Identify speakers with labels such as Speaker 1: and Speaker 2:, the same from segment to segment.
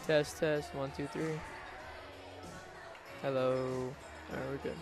Speaker 1: Test, test. 1, 2, 3. Hello. Alright, we're good.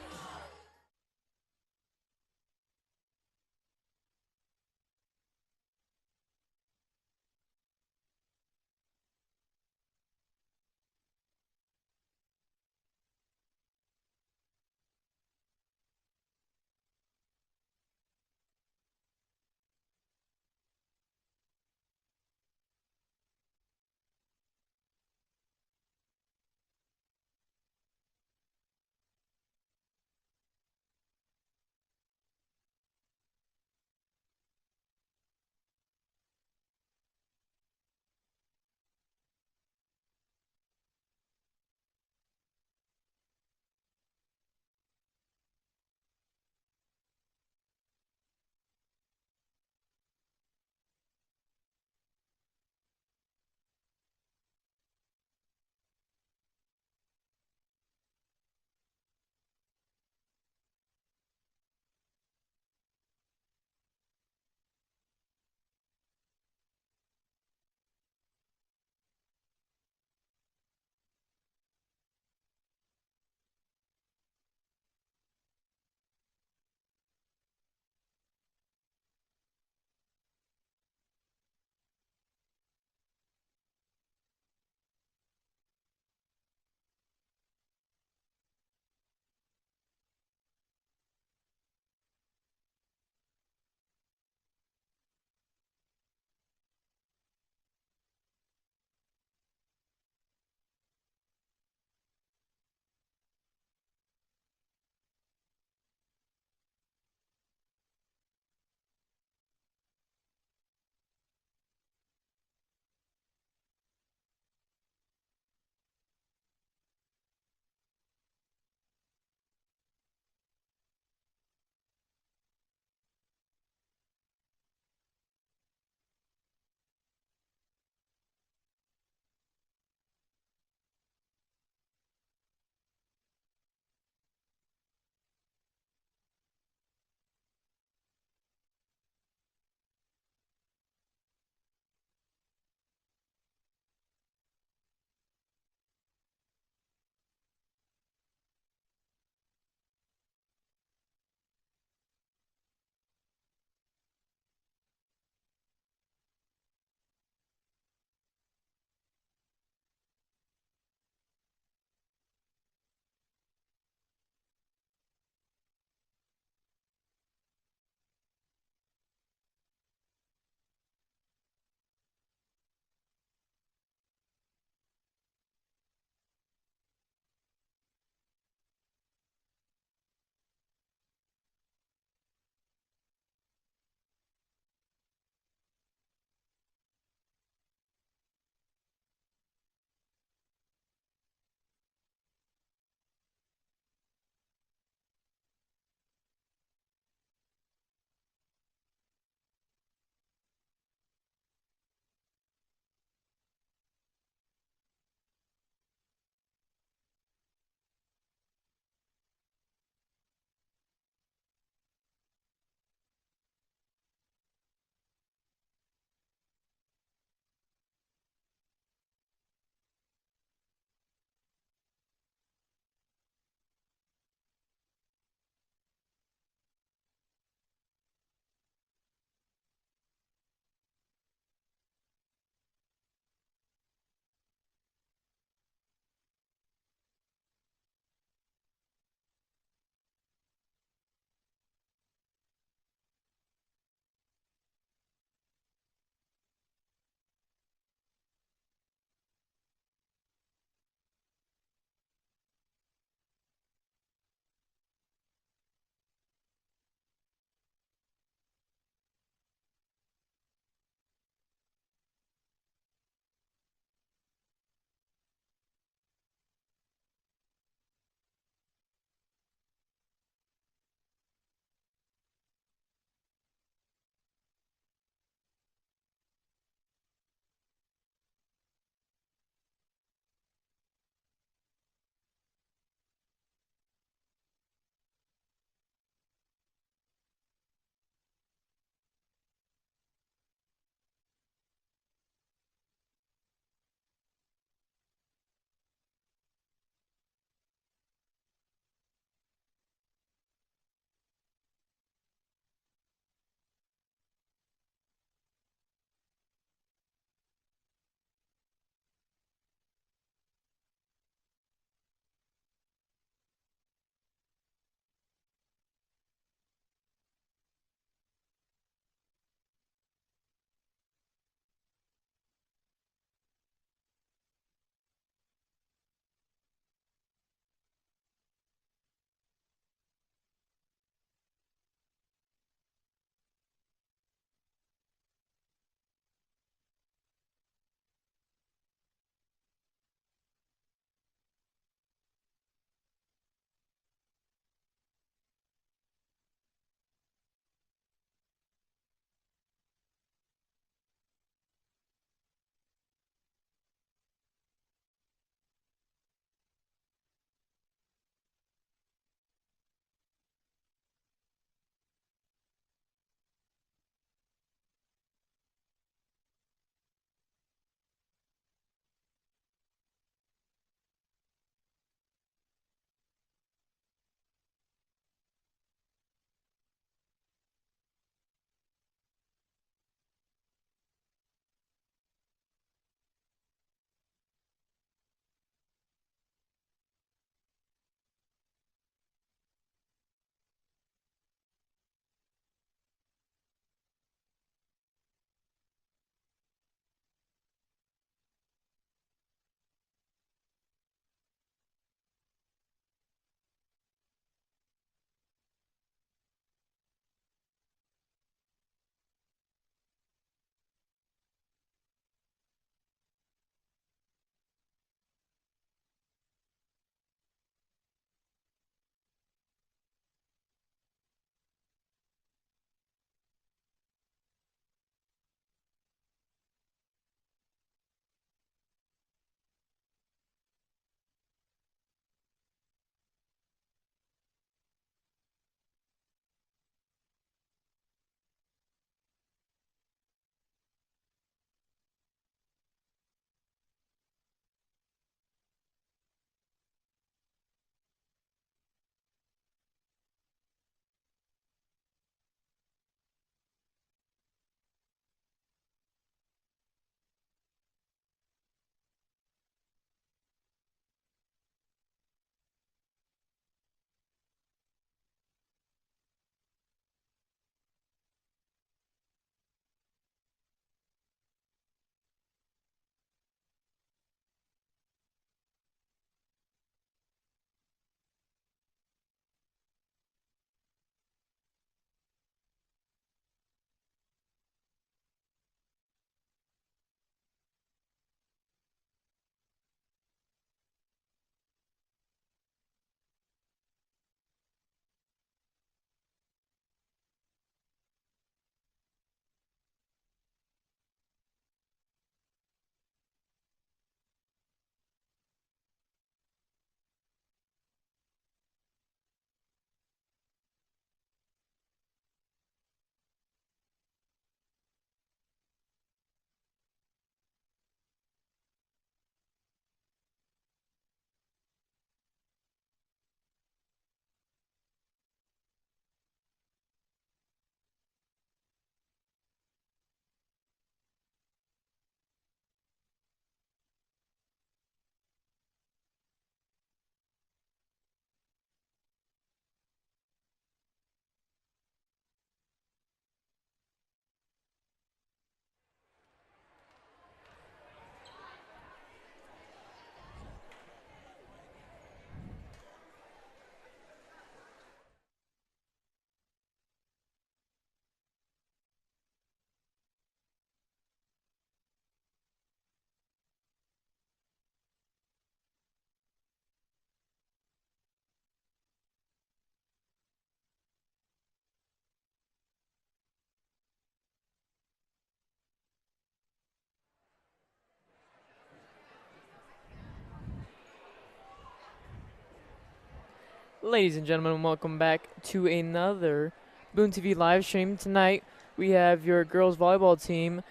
Speaker 1: Ladies and gentlemen, welcome back to another Boone TV live stream. Tonight we have your girls volleyball team,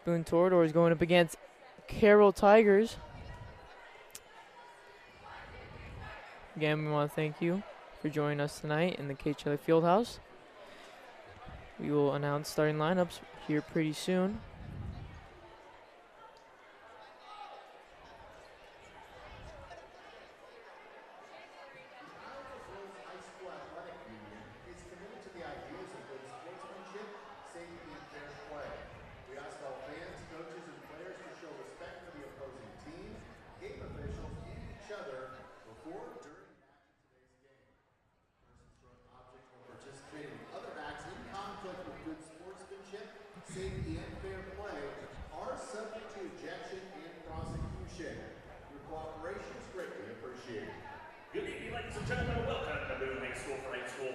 Speaker 1: Boone Toradors, going up against Carroll Tigers. Again, we want to thank you for joining us tonight in the KHLA Fieldhouse. We will announce starting lineups here pretty soon.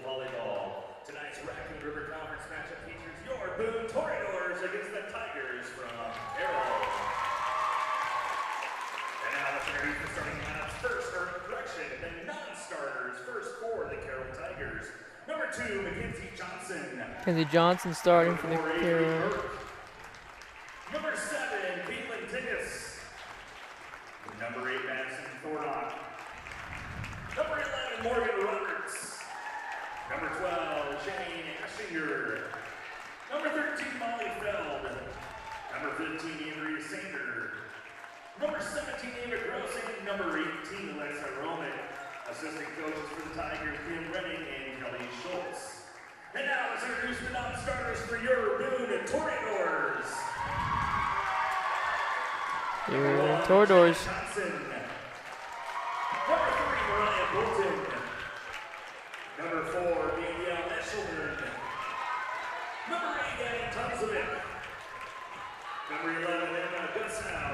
Speaker 2: Volleyball. Tonight's Raccoon River Conference matchup features your Boone Toradors against the Tigers from Carroll. And now let's introduce the starting lineups first, or correction, the non-starters. First for the Carroll Tigers. Number 2, Mackenzie Johnson.
Speaker 1: Mackenzie Johnson starting for the Carroll.
Speaker 2: Number 7, Caitlin Tigas. Number 8, Madison Thornock. Number 11, Morgan Roberts. Number 12, Jane Ashinger. Number 13, Molly Feld. Number 15, Andrea Sander. Number 17, Ava Grossing. Number 18, Alexa Roman. Assistant coaches for the Tigers, Kim Redding and Kelly Schultz. And now let's introduce the non-starters for your Boone Toradors.
Speaker 1: Your Toradors.
Speaker 2: Number 3, Mariah Bolton. Number 4, Danielle Eshelman. Number 8, Annie Tunzovic. Number 11, Emma Gutsow.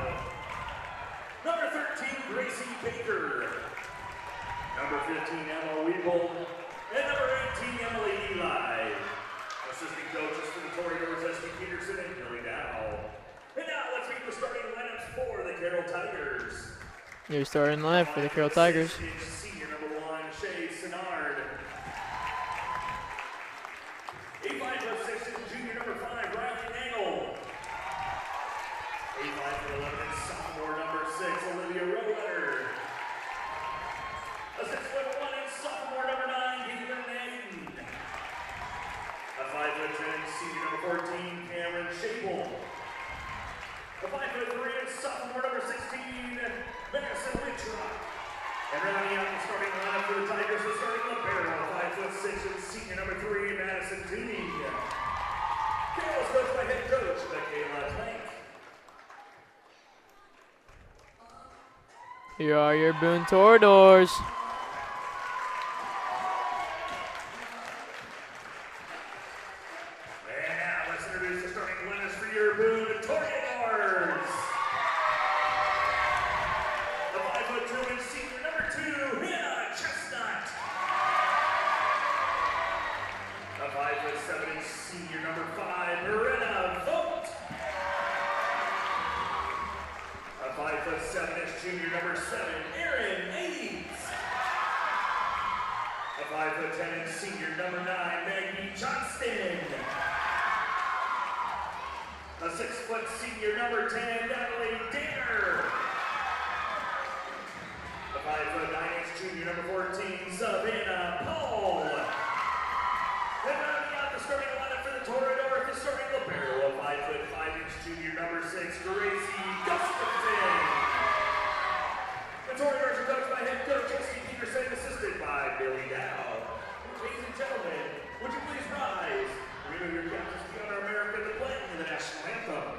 Speaker 2: Number 13, Gracie Baker. Number 15, Emma Weeble. And number 18, Emily Eli. Assistant coaches for the Toradors, S.D. Peterson and Billy Dow. And now let's meet the starting lineups for the Carroll Tigers.
Speaker 1: Your starting lineup for the Carroll Tigers.
Speaker 2: Senior number 1, Shay Sinard. 8'5", junior number 5, Riley Angle. 8'11", sophomore number 6, Olivia Rowetter. A 6'1", sophomore number 9, Caitlin Hayden. A 5'10", senior number 14, Cameron Shable. A 5'3", sophomore number 16, Madison Wintrock. And rounding out the starting lineup for the Tigers, the starting libero, 5'6", and senior number 3, Madison Tooney. Carroll's coached by head coach Michaela Plank.
Speaker 1: Here are your Boone Toradors.
Speaker 2: And now let's introduce the starting lineups for your Boone Toradors. The 5'2", senior number 2, Hannah Chestnut. A 5'7", senior number 5, Marina Vogt. A 5'7", junior number 7, Erin Aids. A 5'10", senior number 9, Maggie Johnston. A 6' senior number 10, Natalie Danner. A 5'9", junior number 14, Savannah Paul. And rounding out the starting lineup for the Toradors, the starting libero, a 5'5", junior number 6, Gracie Gustafson. The Toradors are coached by head coach S.D. Peterson, assisted by Billy Dow. Ladies and gentlemen, would you please rise? Remove your caps as we honor America the playing of the national anthem.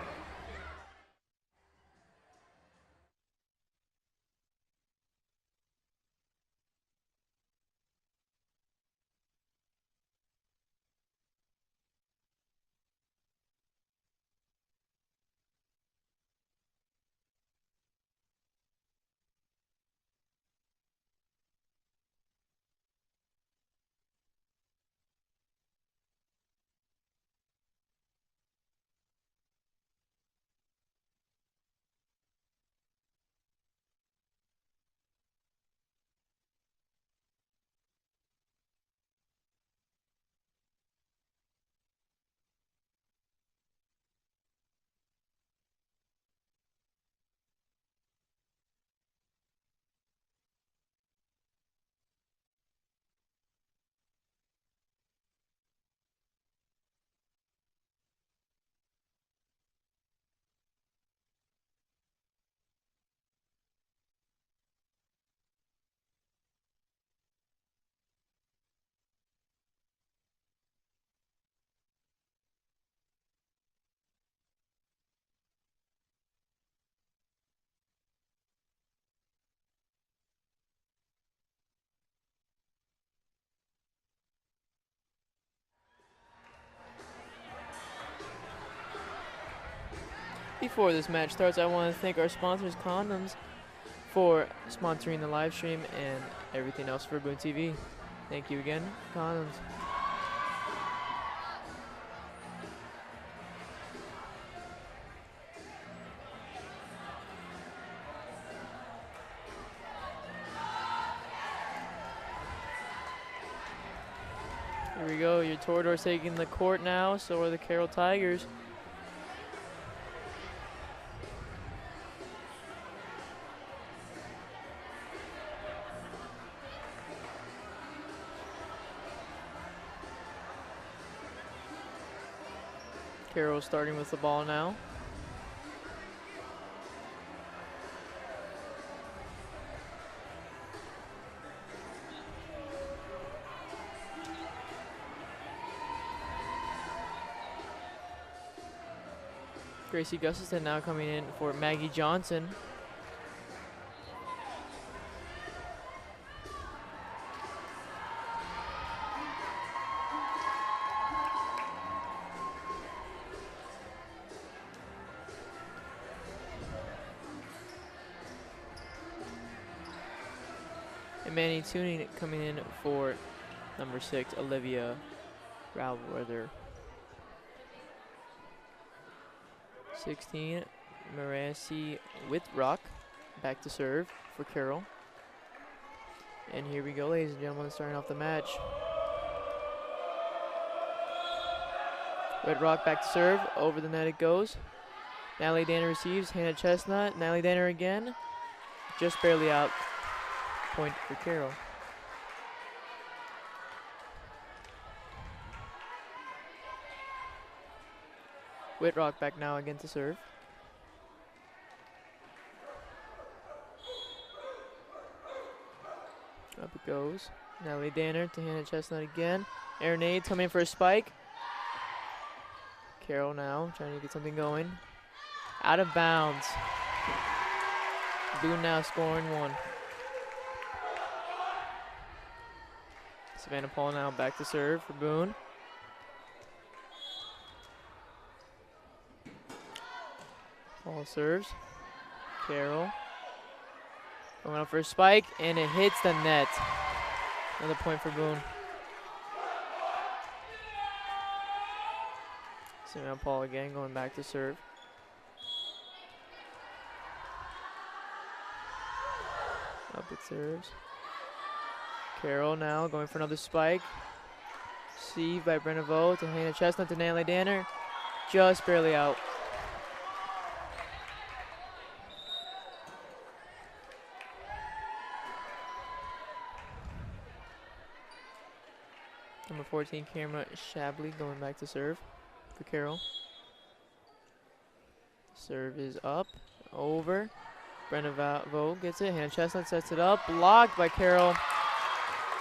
Speaker 1: before this match starts, I want to thank our sponsors, Condoms, for sponsoring the live stream and everything else for Boone TV. Thank you again, Condoms. Here we go, your Toradors taking the court now, so are the Carroll Tigers. Carroll starting with the ball now. Gracie Gustafson now coming in for Maggie Johnson. And Manny Tuning coming in for number 6, Olivia Rowweather. 16, Marassi Whitrock, back to serve for Carroll. And here we go, ladies and gentlemen, starting off the match. Whitrock back to serve, over the net it goes. Natalie Danner receives, Hannah Chestnut, Natalie Danner again, just barely out. Point for Carroll. Whitrock back now again to serve. Up it goes. Natalie Danner to Hannah Chestnut again. Erin Aids coming in for a spike. Carroll now trying to get something going. Out of bounds. Boone now scoring 1. Savannah Paul now back to serve for Boone. Paul serves. Carroll going up for a spike, and it hits the net. Another point for Boone. Savannah Paul again going back to serve. Up it serves. Carroll now going for another spike. Received by Brenna Vo to Hannah Chestnut to Natalie Danner. Just barely out. Number 14, Cameron Shabley going back to serve for Carroll. Serve is up, over. Brenna Vo gets it. Hannah Chestnut sets it up. Blocked by Carroll.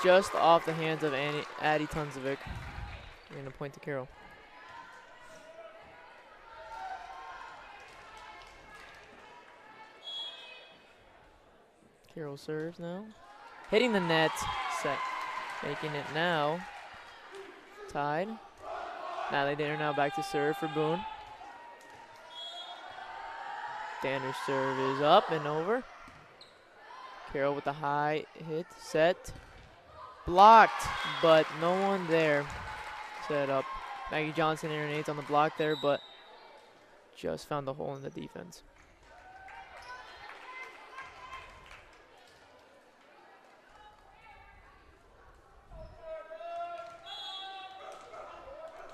Speaker 1: Just off the hands of Addie Tunzovic. And a point to Carroll. Carroll serves now. Hitting the net. Set. Making it now. Tied. Natalie Danner now back to serve for Boone. Danner's serve is up and over. Carroll with the high hit. Set. Blocked, but no one there. Set up. Maggie Johnson and Aids on the block there, but just found the hole in the defense.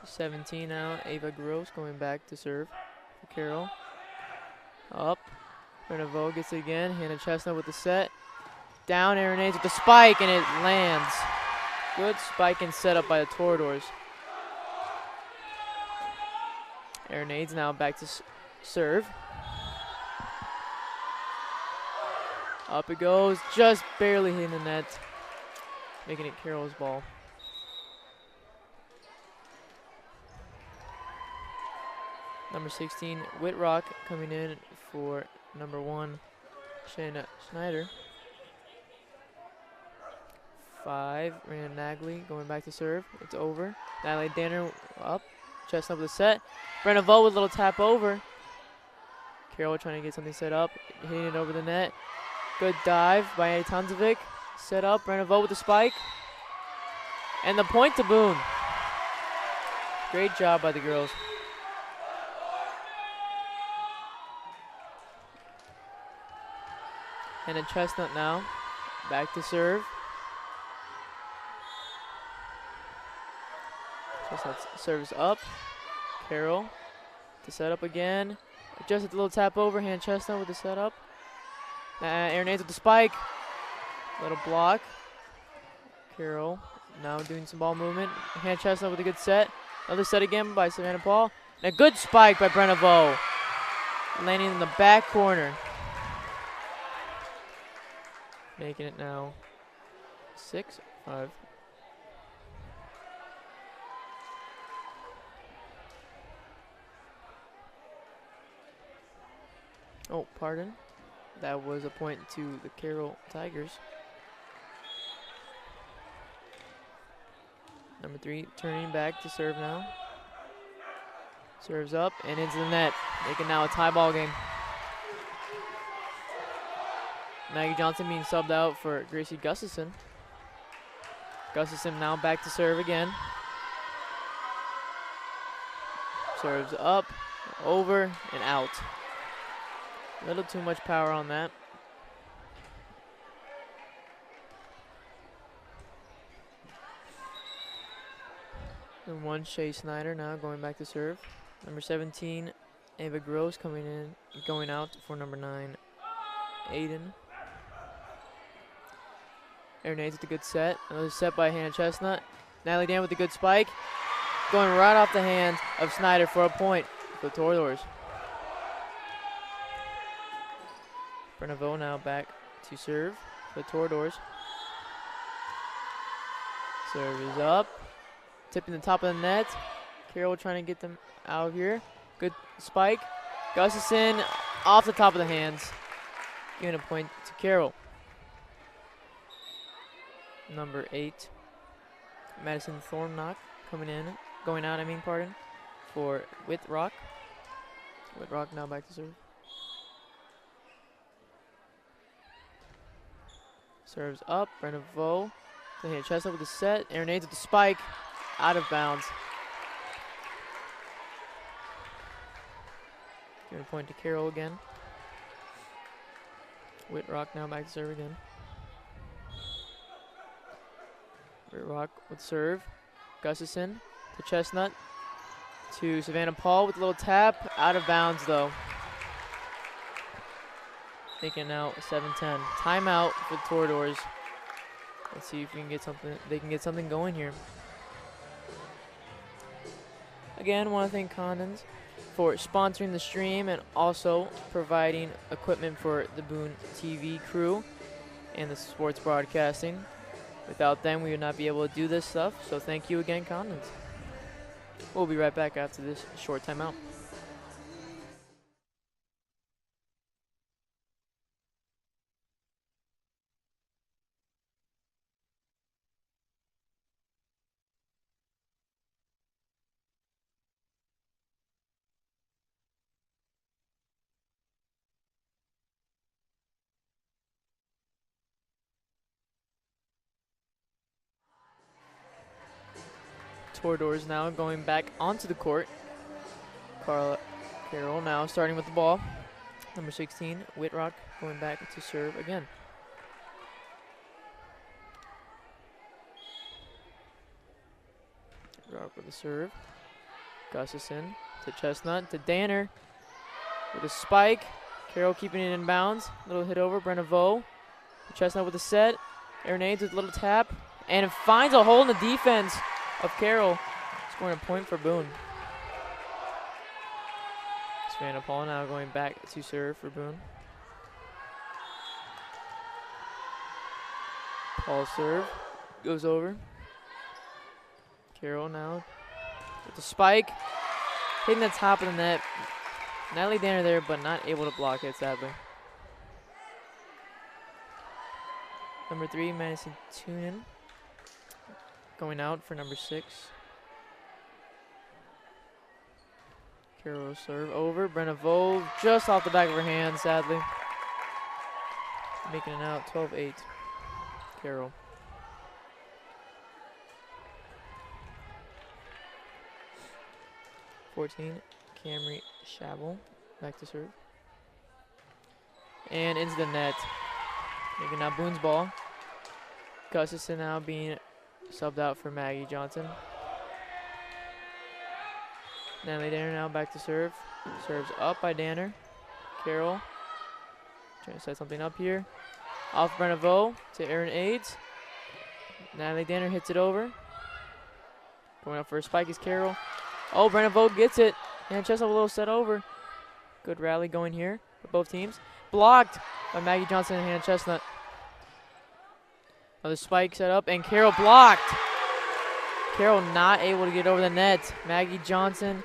Speaker 1: .17 now, Ava Gross going back to serve for Carroll. Up. Brenna Vo gets it again. Hannah Chestnut with the set. Down, Erin Aids with the spike, and it lands. Good spike and setup by the Toradors. Erin Aids now back to serve. Up it goes, just barely hitting the net, making it Carroll's ball. Number 16, Whitrock coming in for number 1, Shayna Schneider. 5, Rena Nagley going back to serve. It's over. Natalie Danner up. Chestnut with the set. Brenna Vo with a little tap over. Carroll trying to get something set up, hitting it over the net. Good dive by Tanzovic. Set up, Brenovo with the spike. And the point to Boone. Great job by the girls. And then Chestnut now, back to serve. Chestnut serves up. Carroll to set up again. Just a little tap overhand. Chestnut with the setup. Air nades with the spike. Little block. Carroll now doing some ball movement. Hand Chestnut with a good set. Another set again by Savannah Paul. And a good spike by Brenovo. Landing in the back corner. Making it now 6-5. Oh, pardon. That was a point to the Carroll Tigers. Number 3 turning back to serve now. Serves up and into the net. Making now a tie ball game. Maggie Johnson being subbed out for Gracie Gustafson. Gustafson now back to serve again. Serves up, over, and out. A little too much power on that. And one, Shea Snyder now going back to serve. Number 17, Ava Gross going out for number 9, Aiden. Air nades with a good set. Another set by Hannah Chestnut. Natalie Dan with a good spike. Going right off the hand of Snyder for a point for the Toreadors. Brenovo now back to serve for the Toreadors. Serve is up. Tipping the top of the net. Carroll trying to get them out here. Good spike. Gustafson off the top of the hands. Giving a point to Carroll. Number 8, Madison Thornlock going out, for Whitrock. Whitrock now back to serve. Serves up, Brenovo. To hit Chestnut with the set. Air nades with the spike. Out of bounds. Giving a point to Carroll again. Whitrock now back to serve again. Whitrock with serve. Gustafson to Chestnut. To Savannah Paul with a little tap. Out of bounds though. Taking out 7-10. Timeout for the Toreadors. Let's see if we can get something. They can get something going here. Again, want to thank Condons for sponsoring the stream and also providing equipment for the Boone TV crew and the sports broadcasting. Without them, we would not be able to do this stuff. So thank you again, Condons. We'll be right back after this short timeout. Toreadors now going back onto the court. Carroll now starting with the ball. Number 16, Whitrock going back to serve again. Whitrock with the serve. Gustafson to Chestnut to Danner with a spike. Carroll keeping it in bounds. Little hit over, Brenovo. Chestnut with a set. Air nades with a little tap. And it finds a hole in the defense of Carroll, scoring a point for Boone. Savannah Paul now going back to serve for Boone. Paul serve, goes over. Carroll now with the spike, hitting the top of the net. Natalie Danner there, but not able to block it, sadly. Number 3, Madison Tunin going out for number 6. Carroll serve over. Brenna Vole just off the back of her hand, sadly. Making it out 12-8. Carroll. Camry Shabel back to serve. And into the net. Making out Boone's ball. Gustafson now being subbed out for Maggie Johnson. Natalie Danner now back to serve. Serves up by Danner. Carroll trying to set something up here. Off Brenna Vole to Erin Aids. Natalie Danner hits it over. Going up for a spike is Carroll. Oh, Brenna Vole gets it. And just a little set over. Good rally going here for both teams. Blocked by Maggie Johnson and Hannah Chestnut. Another spike set up, and Carroll blocked. Carroll not able to get over the net. Maggie Johnson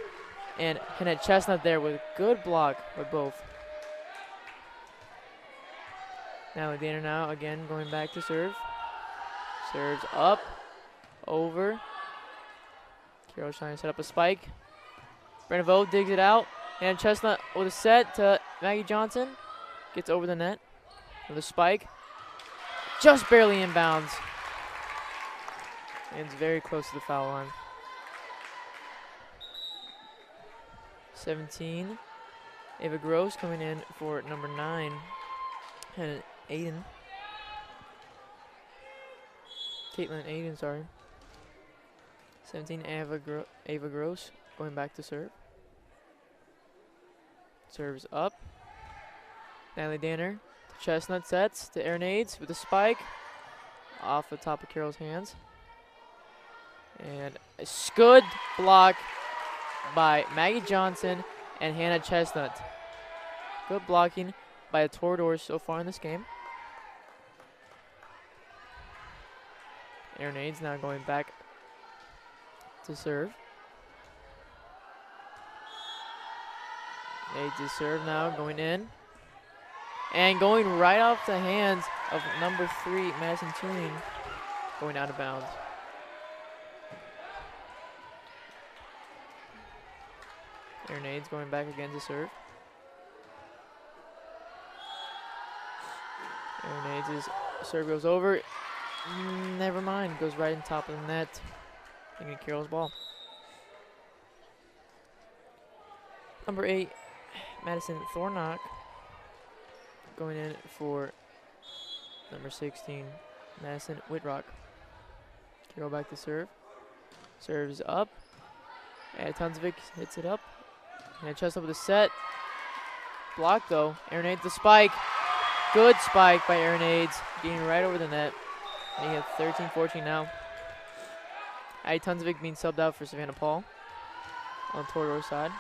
Speaker 1: and Hannah Chestnut there with a good block by both. Now Danner now again going back to serve. Serves up, over. Carroll trying to set up a spike. Brenna Vole digs it out. And Chestnut with a set to Maggie Johnson. Gets over the net with a spike. Just barely inbounds. And it's very close to the foul line. 17. Ava Gross coming in for number 9. And Aiden. Caitlin Aiden, sorry. 17, Ava Gross going back to serve. Serves up. Natalie Danner to Chestnut sets to Erin Aids with a spike off the top of Carroll's hands. And a good block by Maggie Johnson and Hannah Chestnut. Good blocking by the Toradors so far in this game. Erin Aids now going back to serve. Aids to serve now, going in. And going right off the hands of number 3, Madison Tuning, going out of bounds. Erin Aids going back again to serve. Erin Aids' serve goes over. Never mind, goes right on top of the net. Thinking Carroll's ball. Number 8, Madison Thornock going in for number 16, Madison Whitrock. Carroll back to serve. Serves up. And Tunzovic hits it up. And chest up with a set. Blocked though. Erin Aids the spike. Good spike by Erin Aids. Getting right over the net. Making it 13-14 now. Addie Tunzovic being subbed out for Savannah Paul on Torador side.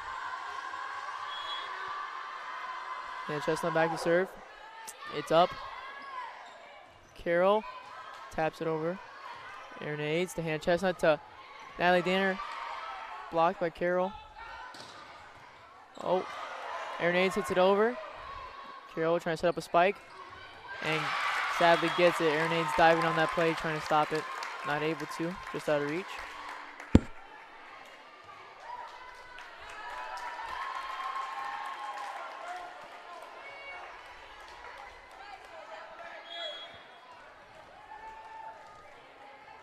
Speaker 1: And Chestnut back to serve. It's up. Carroll taps it over. Erin Aids to Hannah Chestnut to Natalie Danner. Blocked by Carroll. Oh, Erin Aids hits it over. Carroll trying to set up a spike. And sadly gets it. Erin Aids diving on that play, trying to stop it. Not able to, just out of reach.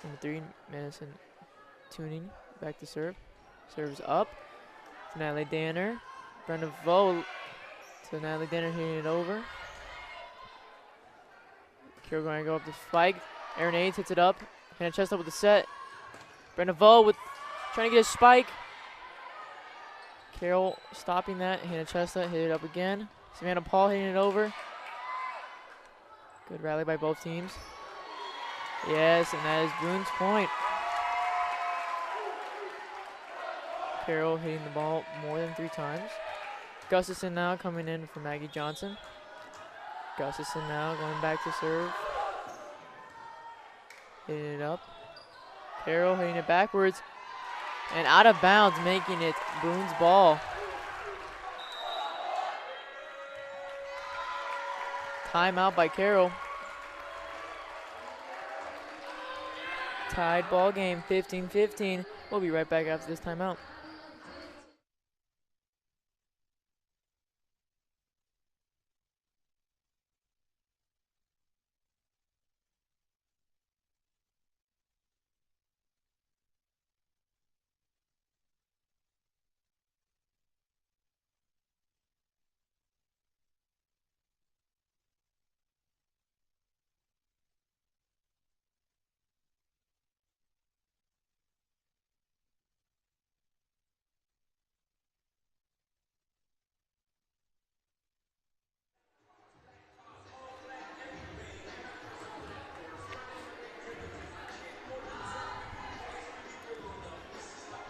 Speaker 1: Number 3, Madison Tuning, back to serve. Serves up to Natalie Danner. Brenna Vole to Natalie Danner, hitting it over. Carroll going to go up the spike. Erin Aids hits it up. Hannah Chestnut with the set. Brenna Vole with trying to get a spike. Carroll stopping that. Hannah Chestnut hit it up again. Savannah Paul hitting it over. Good rally by both teams. Yes, and that is Boone's point. Carroll hitting the ball more than 3 times. Gustafson now coming in for Maggie Johnson. Gustafson now going back to serve. Hitting it up. Carroll hitting it backwards. And out of bounds, making it Boone's ball. Timeout by Carroll. Tied ball game, 15-15. We'll be right back after this timeout.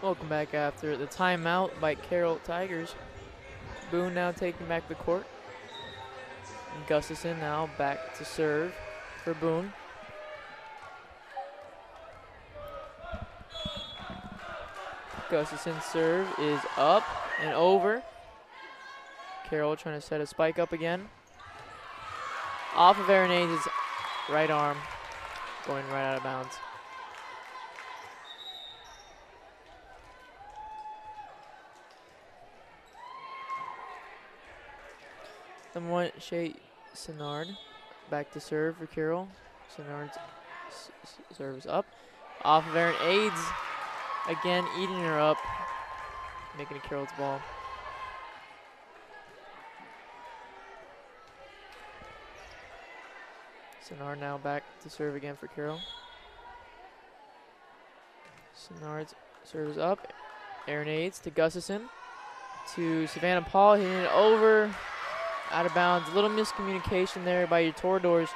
Speaker 1: Welcome back after the timeout by Carroll Tigers. Boone now taking back the court. And Gustafson now back to serve for Boone. Gustafson's serve is up and over. Carroll trying to set a spike up again. Off of Arenade's right arm, going right out of bounds. Number 1, Shea Senard, back to serve for Carroll. Senard's serves up. Off of Arenade's, again eating her up, making it Carroll's ball. Senard now back to serve again for Carroll. Senard's serves up. Arenade's to Gustafson. To Savannah Paul, hitting it over. Out of bounds. A little miscommunication there by your Toradors.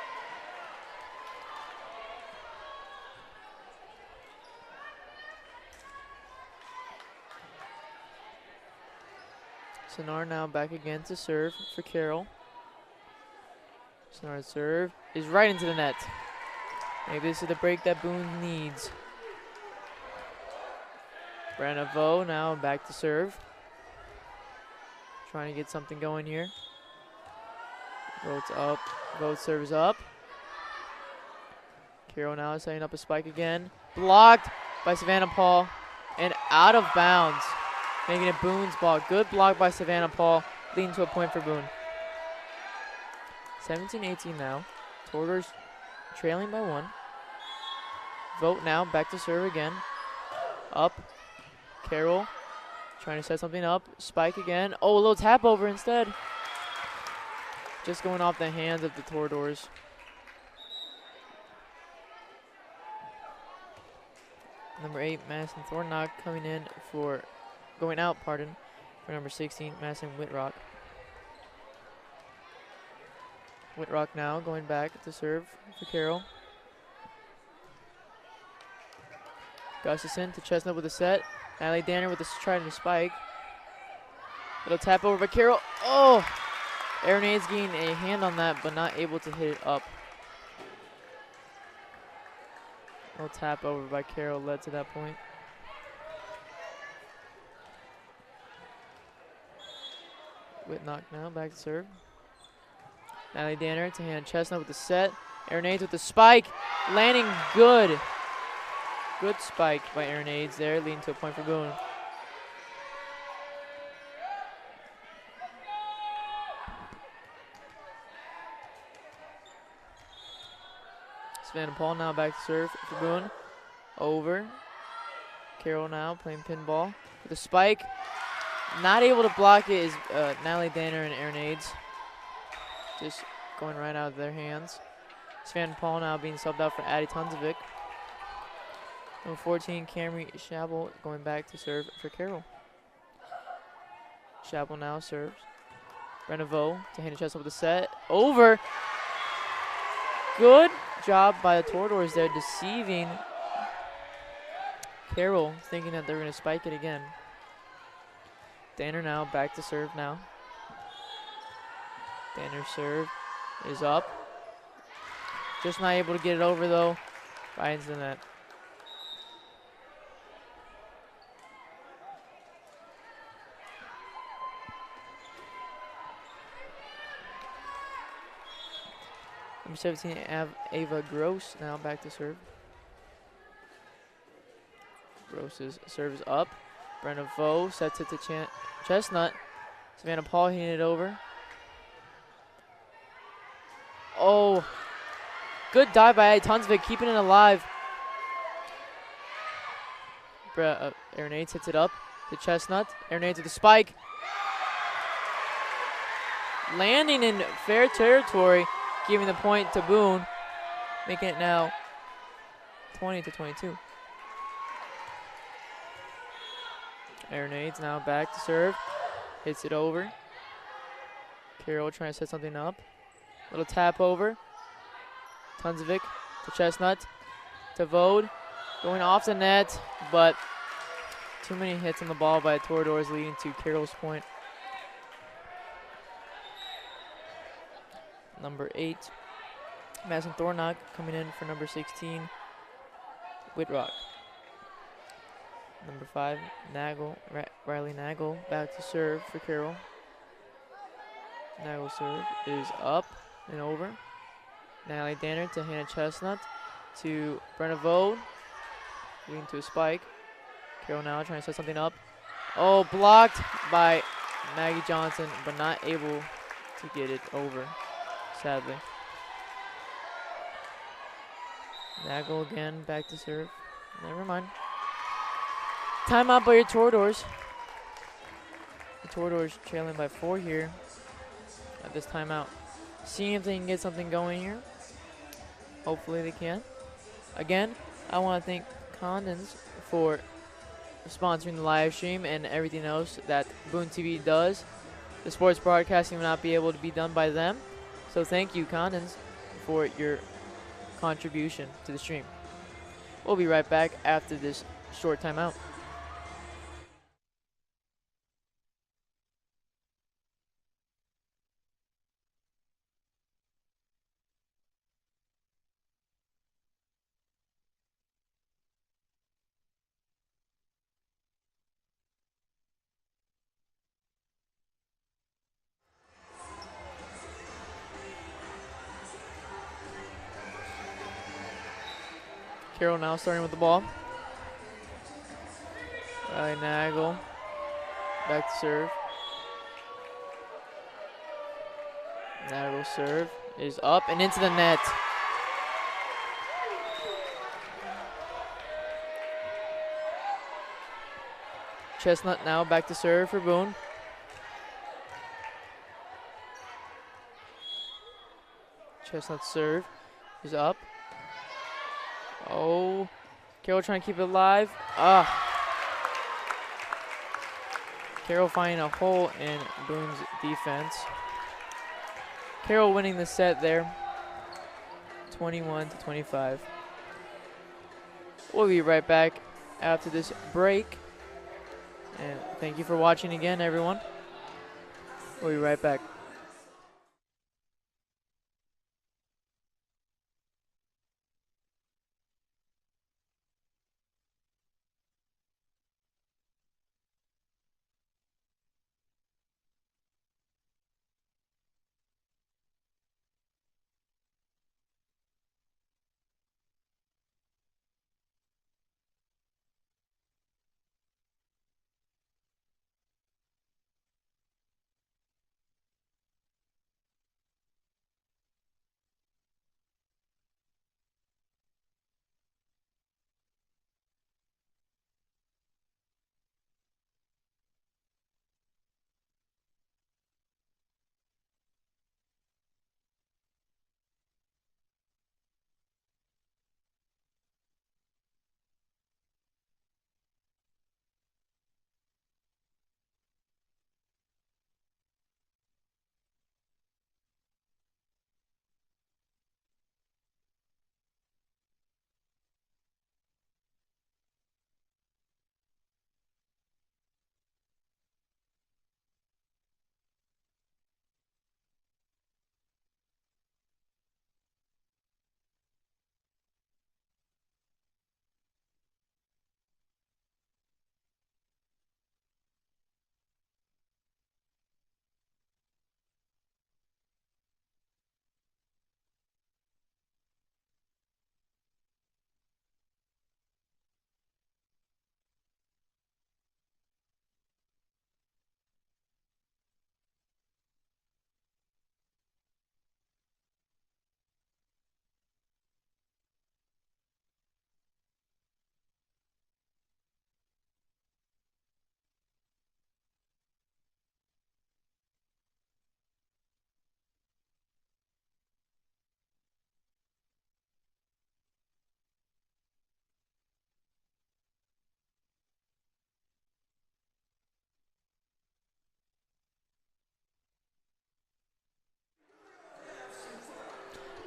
Speaker 1: Senard now back again to serve for Carroll. Senard's serve is right into the net. Maybe this is the break that Boone needs. Brenna Vo now back to serve. Trying to get something going here. Vote's up. Vote serves up. Carroll now setting up a spike again. Blocked by Savannah Paul and out of bounds. Making it Boone's ball. Good block by Savannah Paul, leading to a point for Boone. 17-18 now. Toradors trailing by 1. Vote now back to serve again. Up. Carroll trying to set something up. Spike again. Oh, a little tap over instead. Just going off the hands of the Toradors. Number 8, Madison Thornlock coming in for, going out, pardon, for number 16, Madison Whitrock. Whitrock now going back to serve for Carroll. Gustafson to Chestnut with a set. Natalie Danner with a try to spike. Little tap over by Carroll. Oh! Arenade's getting a hand on that, but not able to hit it up. Little tap over by Carroll led to that point. Whitlock now back to serve. Natalie Danner to hand Chestnut with the set. Arenades with the spike. Landing good. Good spike by Arenades there, leading to a point for Boone. Savannah Paul now back to serve for Boone. Over. Carroll now playing pinball with a spike. Not able to block it is Natalie Danner and Arenades. Just going right out of their hands. Savannah Paul now being subbed out for Addie Tunzovic. Number 14, Camry Schabel going back to serve for Carroll. Schabel now serves. Brenna Vo to hand the chest up with the set. Over. Good job by the Toradors there, deceiving Carroll, thinking that they're going to spike it again. Danner now back to serve now. Danner's serve is up. Just not able to get it over though. Right into the net. Number 17, Ava Gross now back to serve. Gross's serve is up. Brenna Vo sets it to Chestnut. Savannah Paul hitting it over. Oh, good dive by Addie Tunzovic, keeping it alive. Arenades hits it up to Chestnut. Arenades with the spike. Landing in fair territory, giving the point to Boone, making it now 20-22. Arenades now back to serve. Hits it over. Carroll trying to set something up. Little tap over. Tunzovic to Chestnut. To Vode. Going off the net, but Too many hits on the ball by the Toradors, leading to Carroll's point. Number 8, Madison Thornock coming in for number 16, Whitrock. Number 5, Nagel, Riley Nagel, back to serve for Carroll. Nagel serve is up and over. Natalie Danner to Hannah Chestnut to Brenna Vode, leading to a spike. Carroll now trying to set something up. Oh, blocked by Maggie Johnson, but not able to get it over, sadly. Nagel again, back to serve. Never mind. Timeout by your Toradors. The Toradors trailing by 4 here at this timeout. Seeing if they can get something going here. Hopefully they can. Again, I want to thank Condons for sponsoring the live stream and everything else that Boone TV does. The sports broadcasting will not be able to be done by them. So thank you, Condons, for your contribution to the stream. We'll be right back after this short timeout. Carroll now starting with the ball. Riley Nagel, back to serve. Nagel serve is up and into the net. Chestnut now back to serve for Boone. Chestnut serve is up. Oh, Carroll trying to keep it alive. Carroll finding a hole in Boone's defense. Carroll winning the set there, 21-25. We'll be right back after this break. And thank you for watching again, everyone. We'll be right back.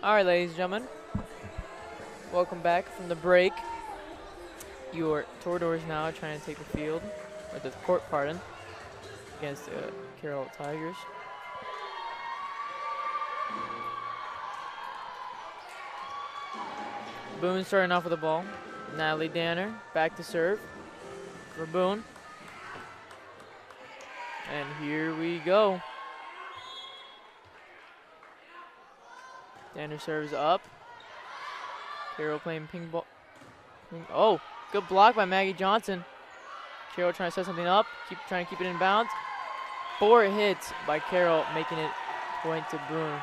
Speaker 1: All right, ladies and gentlemen, welcome back from the break. Your Toradors now trying to take the field, or the court, pardon, against the Carroll Tigers. Boone starting off with the ball. Natalie Danner back to serve for Boone. And here we go. Danner serves up. Carroll playing ping ball. Oh, good block by Maggie Johnson. Carroll trying to set something up. Trying to keep it in bounds. 4 hits by Carroll, making it point to Boone.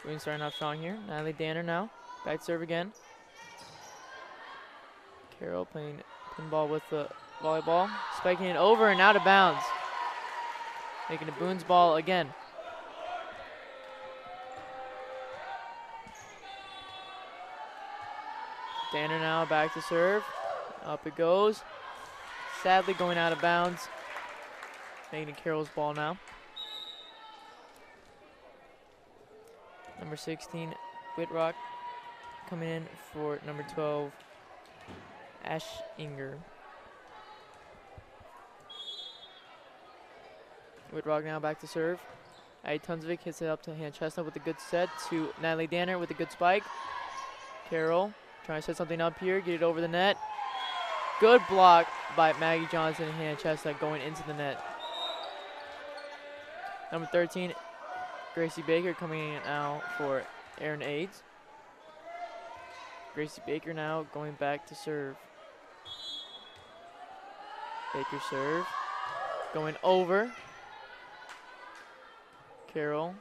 Speaker 1: Boone starting off strong here. Natalie Danner now. Back to serve again. Carroll playing pinball with the volleyball. Spiking it over and out of bounds. Making it Boone's ball again. Danner now back to serve. Up it goes. Sadly going out of bounds. Making it Carroll's ball now. Number 16, Whitrock, coming in for number 12, Ashinger. Whitrock now back to serve. Tunzovic hits it up to Hannah Chestnut with a good set to Natalie Danner with a good spike. Carroll trying to set something up here, get it over the net. Good block by Maggie Johnson and Hannah Chestnut going into the net. Number 13, Gracie Baker coming in now for Aaron Aids. Gracie Baker now going back to serve. Baker serve. Going over. Carroll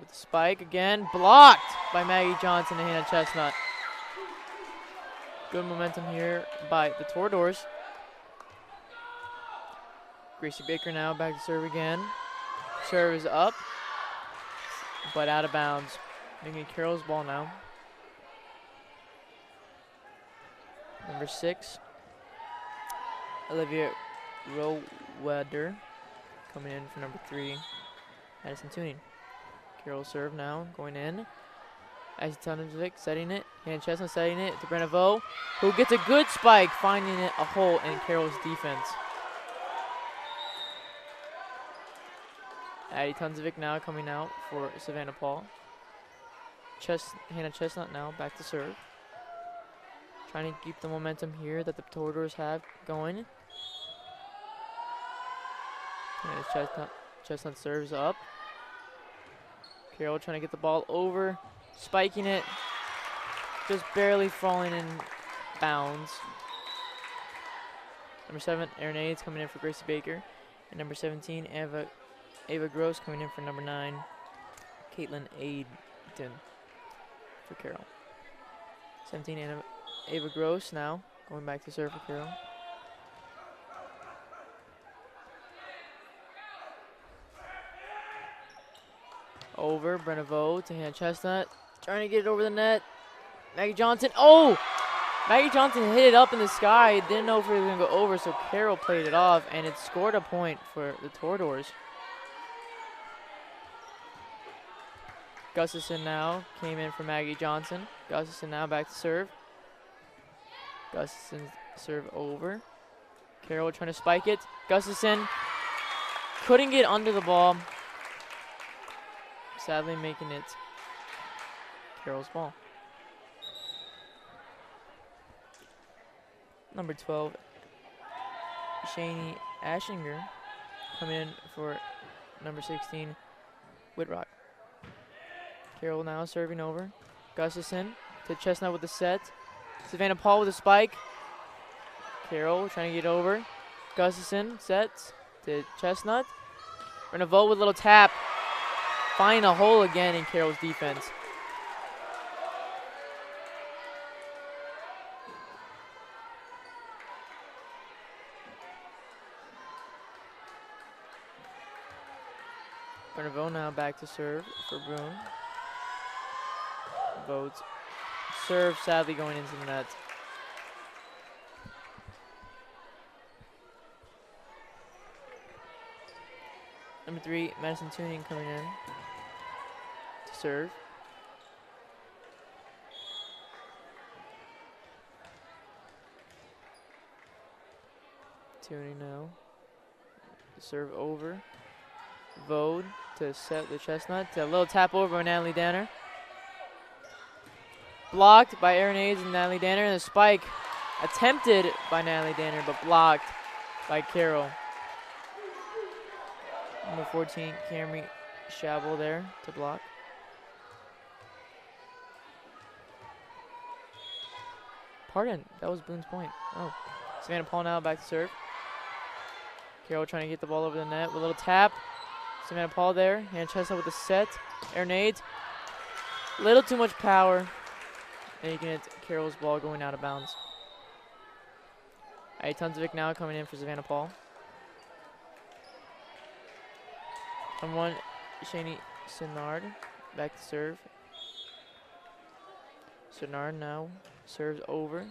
Speaker 1: with the spike again. Blocked by Maggie Johnson and Hannah Chestnut. Good momentum here by the Toradors. Gracie Baker now back to serve again. Serve is up, but out of bounds. Making Carroll's ball now. Number 6, Olivia Rowetter coming in for number 3, Madison Tuning. Carroll serve now, going in. Tunzovic setting it. Hannah Chestnut setting it to Brenna Vo, who gets a good spike, finding it a hole in Carroll's defense. Tunzovic now coming out for Savannah Paul. Hannah Chestnut now back to serve. Trying to keep the momentum here that the Toradors have going. Hannah Chestnut serves up. Carroll trying to get the ball over. Spiking it. Just barely falling in bounds. Number 7, Aaron Aids coming in for Gracie Baker. And number 17, Ava Gross coming in for number 9, Caitlin Aiden for Carroll. 17, Ava Gross now going back to serve for Carroll. Over, Brenna Vo to Hannah Chestnut. Trying to get it over the net. Maggie Johnson. Oh! Maggie Johnson hit it up in the sky. Didn't know if it was going to go over, so Carroll played it off, and it scored a point for the Toradors. Gustafson now came in for Maggie Johnson. Gustafson now back to serve. Gustafson serve over. Carroll trying to spike it. Gustafson couldn't get under the ball. Sadly making it Carroll's ball. Number 12, Shani Ashinger coming in for number 16, Whitrock. Carroll now serving over. Gustafson to Chestnut with the set. Savannah Paul with a spike. Carroll trying to get over. Gustafson sets to Chestnut. Brenna Vo with a little tap. Finding a hole again in Carroll's defense. Brenna Vo now back to serve for Boone. Votes serve sadly going into the net. Number 3, Madison Tuning coming in to serve. Tuning now. Serve over. Vode to set the chestnut. A little tap over by Natalie Danner. Blocked by Erin Hayes and Natalie Danner. And the spike attempted by Natalie Danner, but blocked by Carroll. Number 14, Camry Shabel there to block. Pardon, that was Boone's point. Oh, Savannah Paul now back to serve. Carroll trying to get the ball over the net with a little tap. Savannah Paul there, hand chest with the set. Erin Hayes, little too much power. And you can hit Carroll's ball going out of bounds. All right, Tunzovic now coming in for Savannah Paul. Number 1, Shani Sinard back to serve. Sinard now serves over.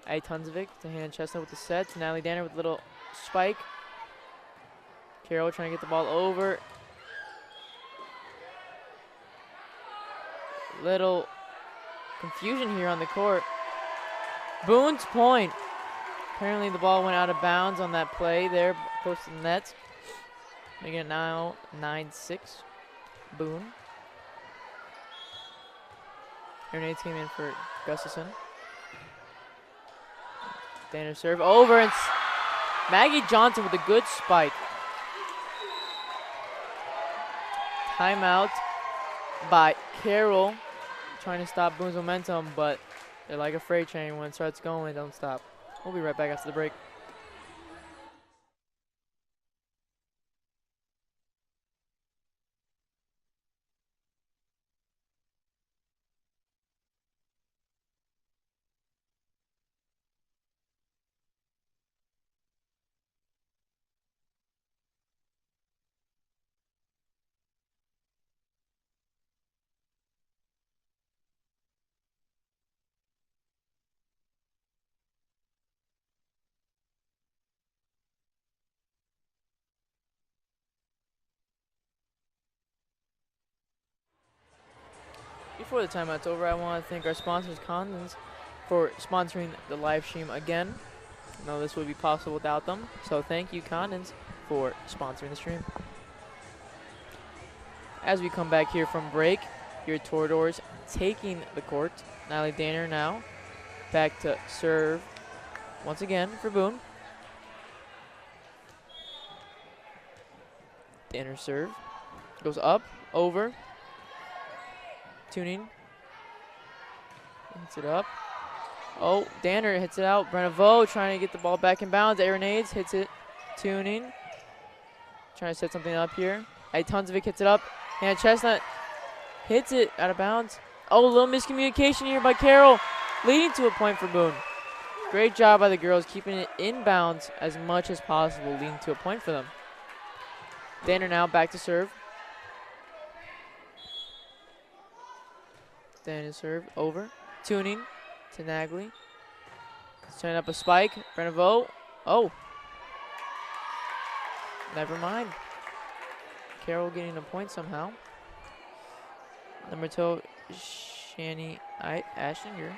Speaker 1: Adi Tunzovic to hand chestnut with the set. Natalie Danner with a little spike. Carroll trying to get the ball over. Little confusion here on the court. Boone's point. Apparently the ball went out of bounds on that play there, close to the net. Making it now 9-6. Boone. Grenades came in for Gustafson. Danner serve over, and Maggie Johnson with a good spike. Timeout by Carroll, trying to stop Boone's momentum, but they're like a freight train. When it starts going, don't stop. We'll be right back after the break. Before the timeout's over, I want to thank our sponsors, Condons, for sponsoring the live stream again. No, this would be possible without them. So thank you, Condons, for sponsoring the stream. As we come back here from break, your Toradors taking the court. Natalie Danner now back to serve once again for Boone. Danner serve. Goes up, over. Tuning. Hits it up. Oh, Danner hits it out. Brenna Vo trying to get the ball back in bounds. Erin Hayes hits it. Tuning. Trying to set something up here. Tunzovic hits it up. And Chestnut hits it out of bounds. Oh, a little miscommunication here by Carroll, leading to a point for Boone. Great job by the girls keeping it in bounds as much as possible, leading to a point for them. Danner now back to serve. Danner serve over. Tuning to Nagley. Setting up a spike. Brenna Vo. Oh. Never mind. Carroll getting a point somehow. Number 2, Shani Ashinger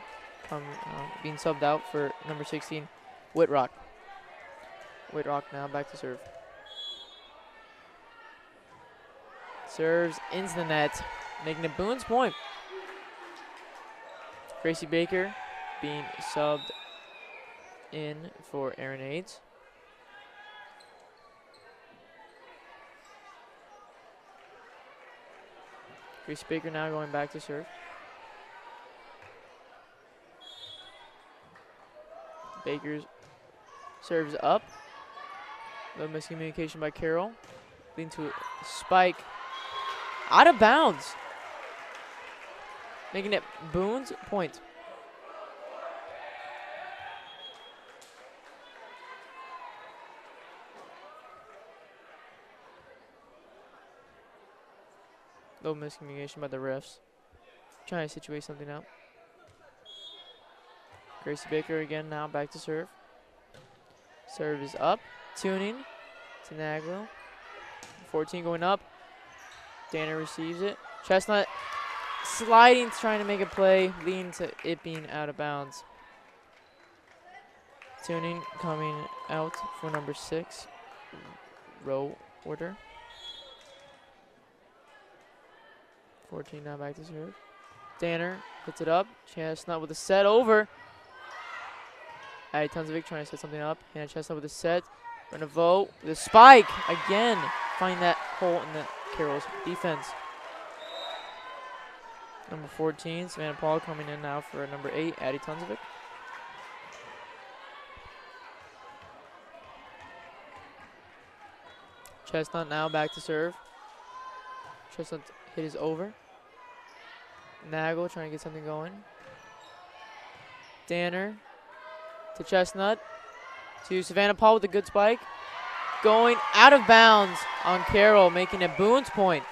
Speaker 1: being subbed out for number 16, Whitrock. Whitrock now back to serve. Serves into the net, making it Boone's point. Gracie Baker being subbed in for Erin Hayes. Gracie Baker now going back to serve. Baker's serves up. Little miscommunication by Carroll, leading to a spike out of bounds, making it Boone's point. Little miscommunication by the refs. Trying to situate something out. Gracie Baker again now back to serve. Serve is up. Tuning to Naglo. 14 going up. Danner receives it. Chestnut sliding, trying to make a play, leading to it being out of bounds. Tuning coming out for number 6, row order. 14 now back to serve. Danner hits it up. Chestnut with a set over. Addie Tunzovic trying to set something up. Hannah Chestnut with a set. Reneveau with a spike. Again, find that hole in the Carroll's defense. Number 14, Savannah Paul coming in now for number 8, Addie Tunzovic. Chestnut now back to serve. Chestnut hit is over. Nagel trying to get something going. Danner to Chestnut. To Savannah Paul with a good spike. Going out of bounds on Carroll, making it Boone's point.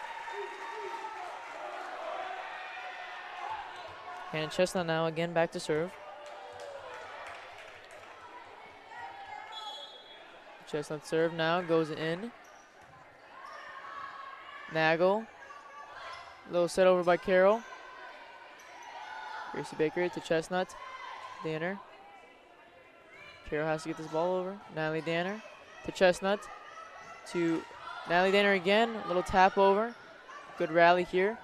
Speaker 1: And Chestnut now again back to serve. Chestnut serve now goes in. Nagel. Little set over by Carroll. Gracie Baker to Chestnut. Danner. Carroll has to get this ball over. Natalie Danner to Chestnut. To Natalie Danner again. Little tap over. Good rally here.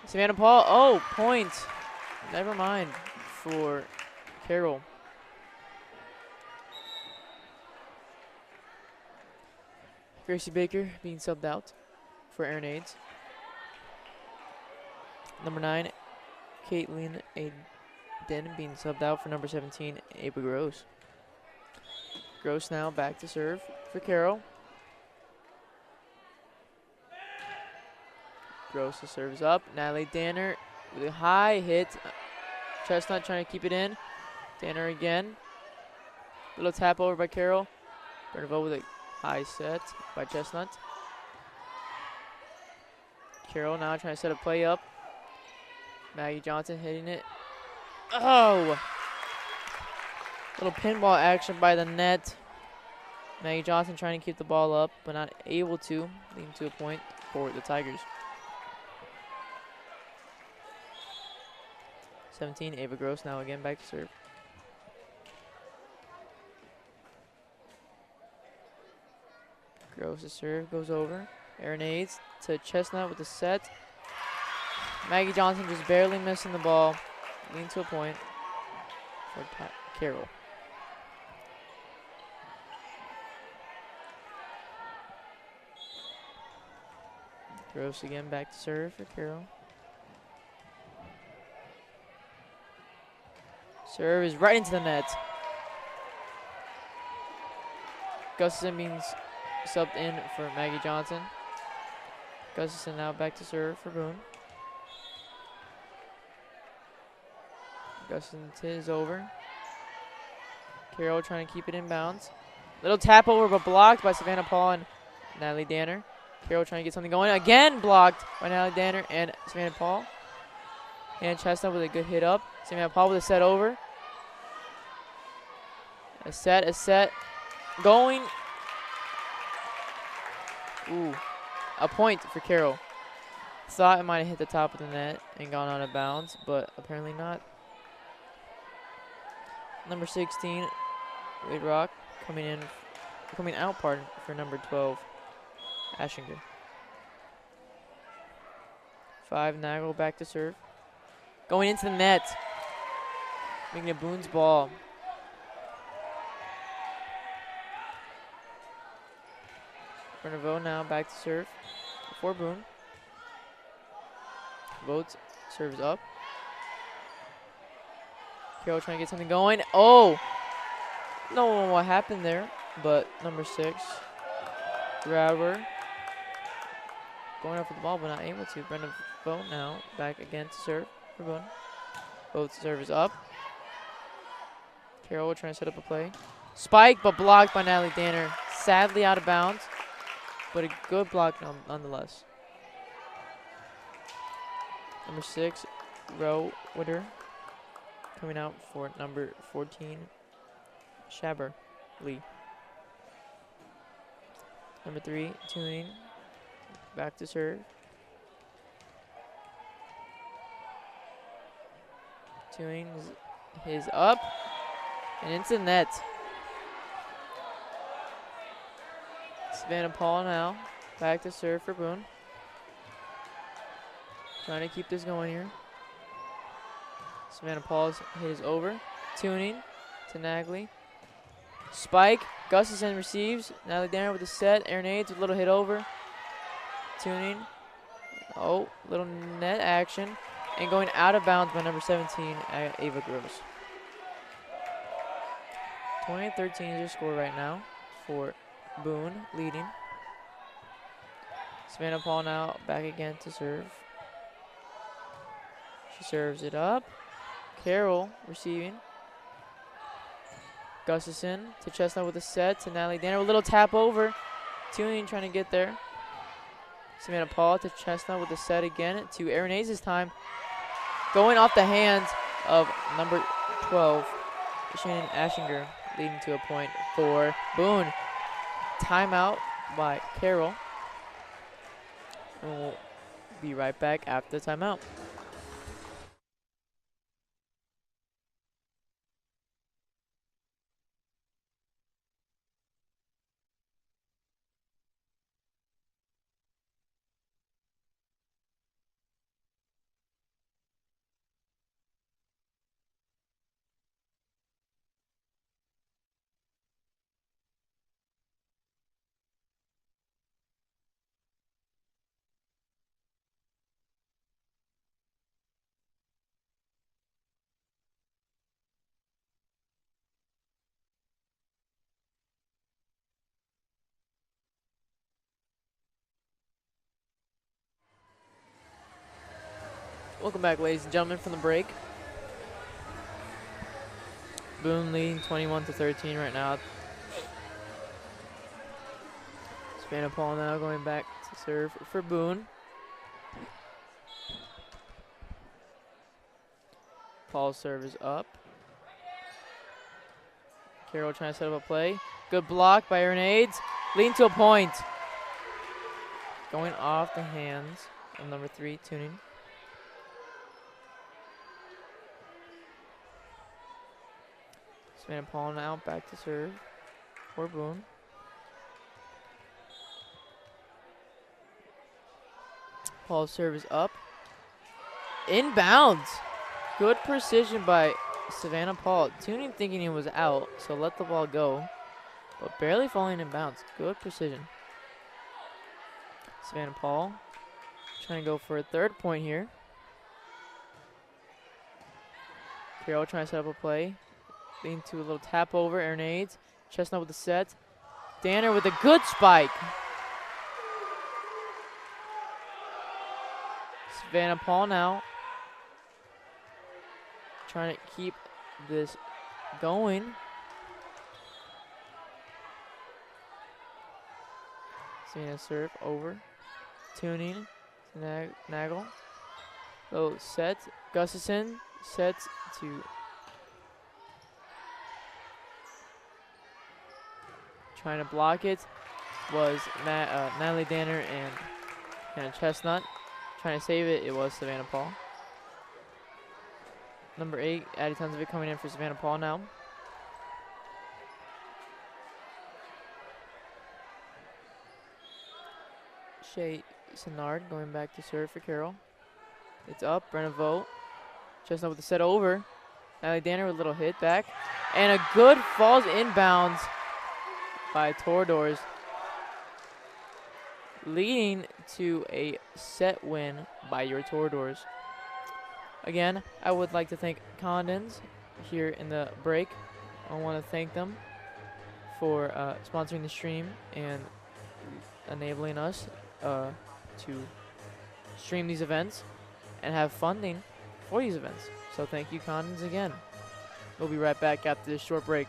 Speaker 1: Savannah Paul. Oh, point. Never mind for Carroll. Gracie Baker being subbed out for Aaron Aids. Number 9, Caitlin Aiden being subbed out for number 17, Ava Gross. Gross now back to serve for Carroll. Gross serves up. Natalie Danner with a high hit. Chestnut trying to keep it in. Danner again. Little tap over by Carroll. Berneveau with a high set by Chestnut. Carroll now trying to set a play up. Maggie Johnson hitting it. Oh! Little pinball action by the net. Maggie Johnson trying to keep the ball up, but not able to, leading to a point for the Tigers. 17, Ava Gross now again back to serve. Gross' serve goes over. Aaron Aids to Chestnut with the set. Maggie Johnson just barely missing the ball, leading to a point for Carroll. Gross again back to serve for Carroll. Serve is right into the net. Gustafson being subbed in for Maggie Johnson. Gustafson now back to serve for Boone. Gustafson's hit is over. Carroll trying to keep it in bounds. Little tap over but blocked by Savannah Paul and Natalie Danner. Carroll trying to get something going. Again blocked by Natalie Danner and Savannah Paul. And Chestnut with a good hit up. Savannah Paul with a set over. A set. Going. Ooh. A point for Carroll. Thought it might have hit the top of the net and gone out of bounds, but apparently not. Number 16, Wade Rock coming out for number 12, Ashinger. 5, Nagel back to serve. Going into the net. Making it Boone's ball. Berneveau now back to serve for Boone. Votes serves up. Carroll trying to get something going. Oh! No, what happened there? But number 6, Grabber, going up with the ball, but not able to. Berneveau now back again to serve for Boone. Votes serve is up. Carroll trying to set up a play. Spike, but blocked by Natalie Danner. Sadly out of bounds, but a good block nonetheless. Number 6, Rowitter, coming out for number 14, Shabber Lee. Number 3, Tuning, back to serve. Tuning is up. And into net. Savannah Paul now. Back to serve for Boone. Trying to keep this going here. Savannah Paul's hit is over. Tuning to Nagley. Spike. Gustafson receives. Natalie Danner with the set. Aaron Aids with a little hit over. Tuning. Oh, little net action. And going out of bounds by number 17, Ava Gross. 20-13 is your score right now for Boone leading. Savannah Paul now back again to serve. She serves it up. Carroll receiving. Gustafson to Chestnut with a set to Natalie Danner with a little tap over. Tuning trying to get there. Savannah Paul to Chestnut with a set again to Aaron Hayes this time. Going off the hands of number 12, Shannon Ashinger, leading to a point for Boone. Timeout by Carroll. And we'll be right back after the timeout. Welcome back, ladies and gentlemen, from the break. Boone leading 21-13 right now. Savannah Paul now going back to serve for Boone. Paul's serve is up. Carroll trying to set up a play. Good block by Aaron Aids. Leading to a point. Going off the hands of number 3, Tuning. Savannah Paul now back to serve for Boone. Paul's serve is up. Inbounds. Good precision by Savannah Paul. Tuning thinking he was out, so let the ball go. But barely falling in bounds. Good precision. Savannah Paul trying to go for a third point here. Carroll trying to set up a play. Leading to a little tap over. Aaron Aids. Chestnut with the set. Danner with a good spike. Savannah Paul now trying to keep this going. Savannah serve over. Tuning to Nagel. Little set. Gustafson sets to trying to block it was Natalie Danner and Hannah Chestnut. Trying to save it, it was Savannah Paul. Number 8, Addie tons of it coming in for Savannah Paul now. Shay Senard going back to serve for Carroll. It's up, Brenna Vogt. Chestnut with the set over. Natalie Danner with a little hit back. And a good falls inbounds by Toradors, leading to a set win by your Toradors. Again, I would like to thank Condons here in the break. I want to thank them for sponsoring the stream and enabling us to stream these events and have funding for these events. So thank you, Condons, again. We'll be right back after this short break.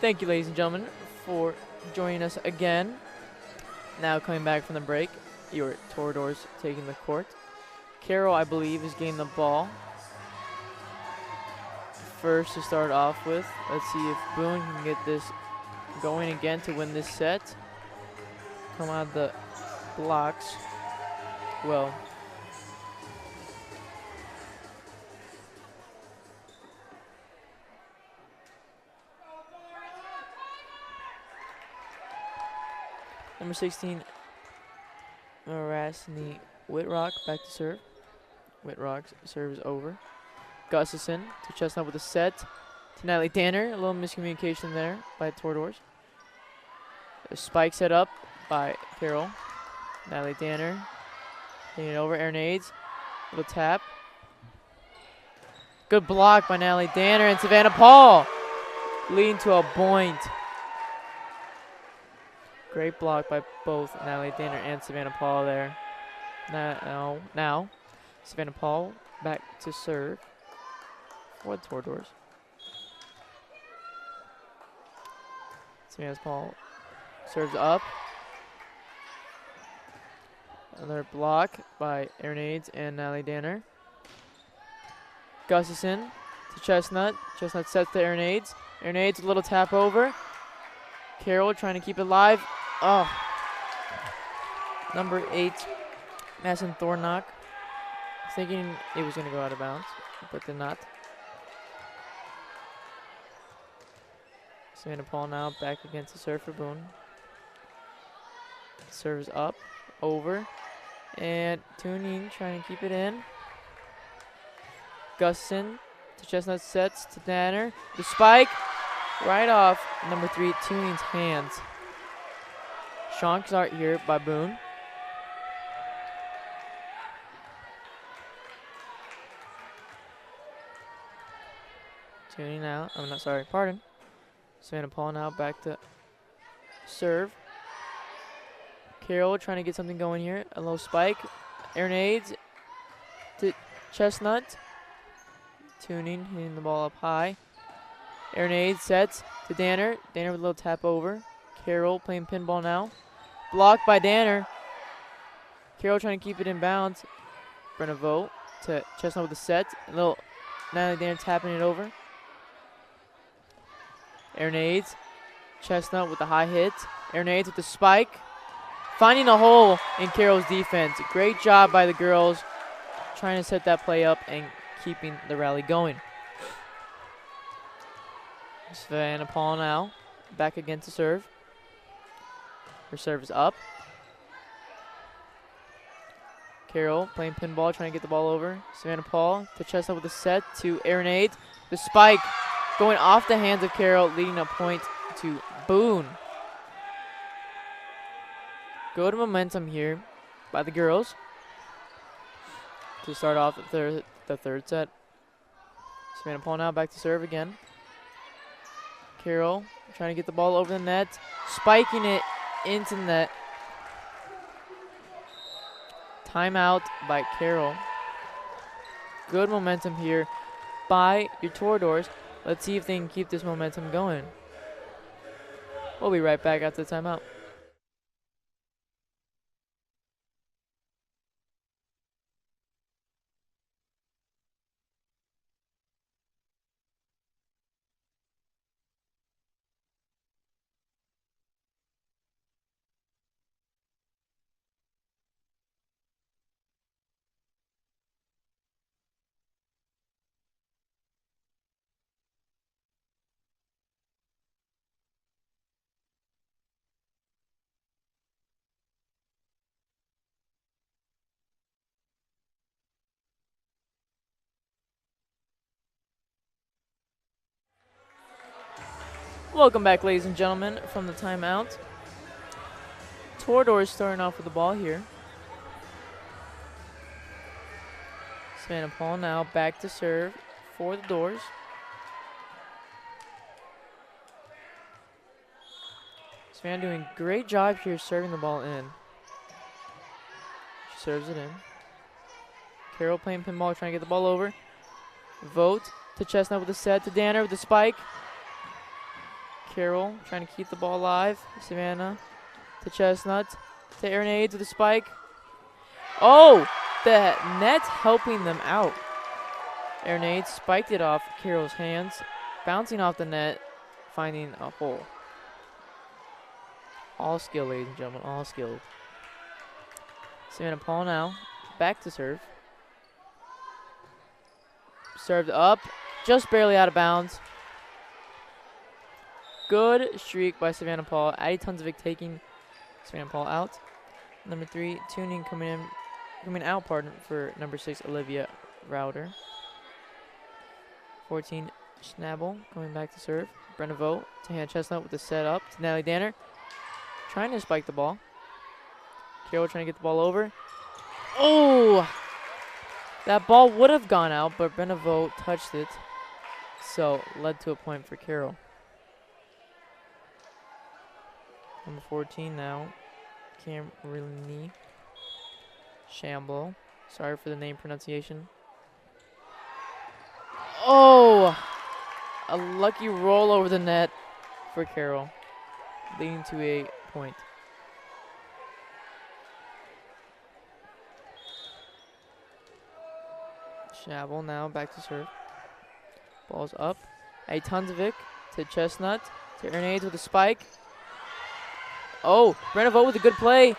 Speaker 1: Thank you, ladies and gentlemen, for joining us again. Now coming back from the break, your Toradors taking the court. Carroll, I believe, is getting the ball first to start off with. Let's see if Boone can get this going again to win this set. Come out of the blocks. Well, number 16, Marasny Whitrock back to serve. Whitrock's serve is over. Gustafson to Chestnut with a set. To Natalie Danner. A little miscommunication there by the Toradors. A spike set up by Carroll. Natalie Danner taking it over. Arenades. Little tap. Good block by Natalie Danner and Savannah Paul leading to a point. Great block by both Natalie Danner and Savannah Paul there. Now Savannah Paul back to serve for the Toradors. Savannah Paul serves up. Another block by Arenades and Natalie Danner. Gustafson to Chestnut. Chestnut sets to Arenades. Arenades a little tap over. Carroll trying to keep it live. Oh. Number 8, Madison Thornock. Thinking it was going to go out of bounds, but did not. Savannah Paul now back against the serve for Boone. Serves up, over, and Tuning trying to keep it in. Gustafson to Chestnut sets to Danner. The spike right off number 3, Tuning's hands. Sean start here by Boone. Tuning now. I'm not sorry. Pardon. Savannah Paul now back to serve. Carroll trying to get something going here. A low spike. Arenades to Chestnut. Tuning, hitting the ball up high. Arenades sets to Danner. Danner with a little tap over. Carroll playing pinball now. Blocked by Danner. Carroll trying to keep it in bounds. Brenna Vogt to Chestnut with a set. A little Natalie Danner tapping it over. Arenades. Chestnut with the high hit. Arenades with the spike. Finding a hole in Carroll's defense. Great job by the girls trying to set that play up and keeping the rally going. Savannah Paul now back against the serve. Her serve is up. Carroll playing pinball, trying to get the ball over. Savannah Paul to Chestnut with a set to Arenades. The spike going off the hands of Carroll, leading a point to Boone. Good momentum here by the girls to start off the third set. Savannah Paul now back to serve again. Carroll trying to get the ball over the net, spiking it into net. Timeout by Carroll. Good momentum here by your Toradors. Let's see if they can keep this momentum going. We'll be right back after the timeout. Welcome back, ladies and gentlemen, from the timeout. Toradors starting off with the ball here. Savannah Paul now back to serve for the Doors. Savannah doing a great job here serving the ball in. She serves it in. Carroll playing pinball, trying to get the ball over. Vogt to Chestnut with a set to Danner with the spike. Carroll trying to keep the ball alive. Savannah to Chestnut to Aaron Aids with a spike. Oh, the net helping them out. Aaron Aids spiked it off Carroll's hands, bouncing off the net, finding a hole. All skill, ladies and gentlemen, all skill. Savannah Paul now, back to serve. Served up, just barely out of bounds. Good streak by Savannah Paul. Addie Tunzovic taking Savannah Paul out. Number 3, Tuning coming out, for number 6, Olivia Rauter. 14, Schnabel going back to serve. Brenna Vogt to Hannah Chestnut with the set up to Natalie Danner. Trying to spike the ball. Carroll trying to get the ball over. Oh! That ball would have gone out, but Brenna Vogt touched it. So, led to a point for Carroll. Number 14 now, Cameron Shambo. Sorry for the name pronunciation. Oh! A lucky roll over the net for Carroll, leading to a point. Schnabel now back to serve. Ball's up. A Tunzovic to Chestnut to Ernades with a spike. Oh, Brenna Vogt with a good play.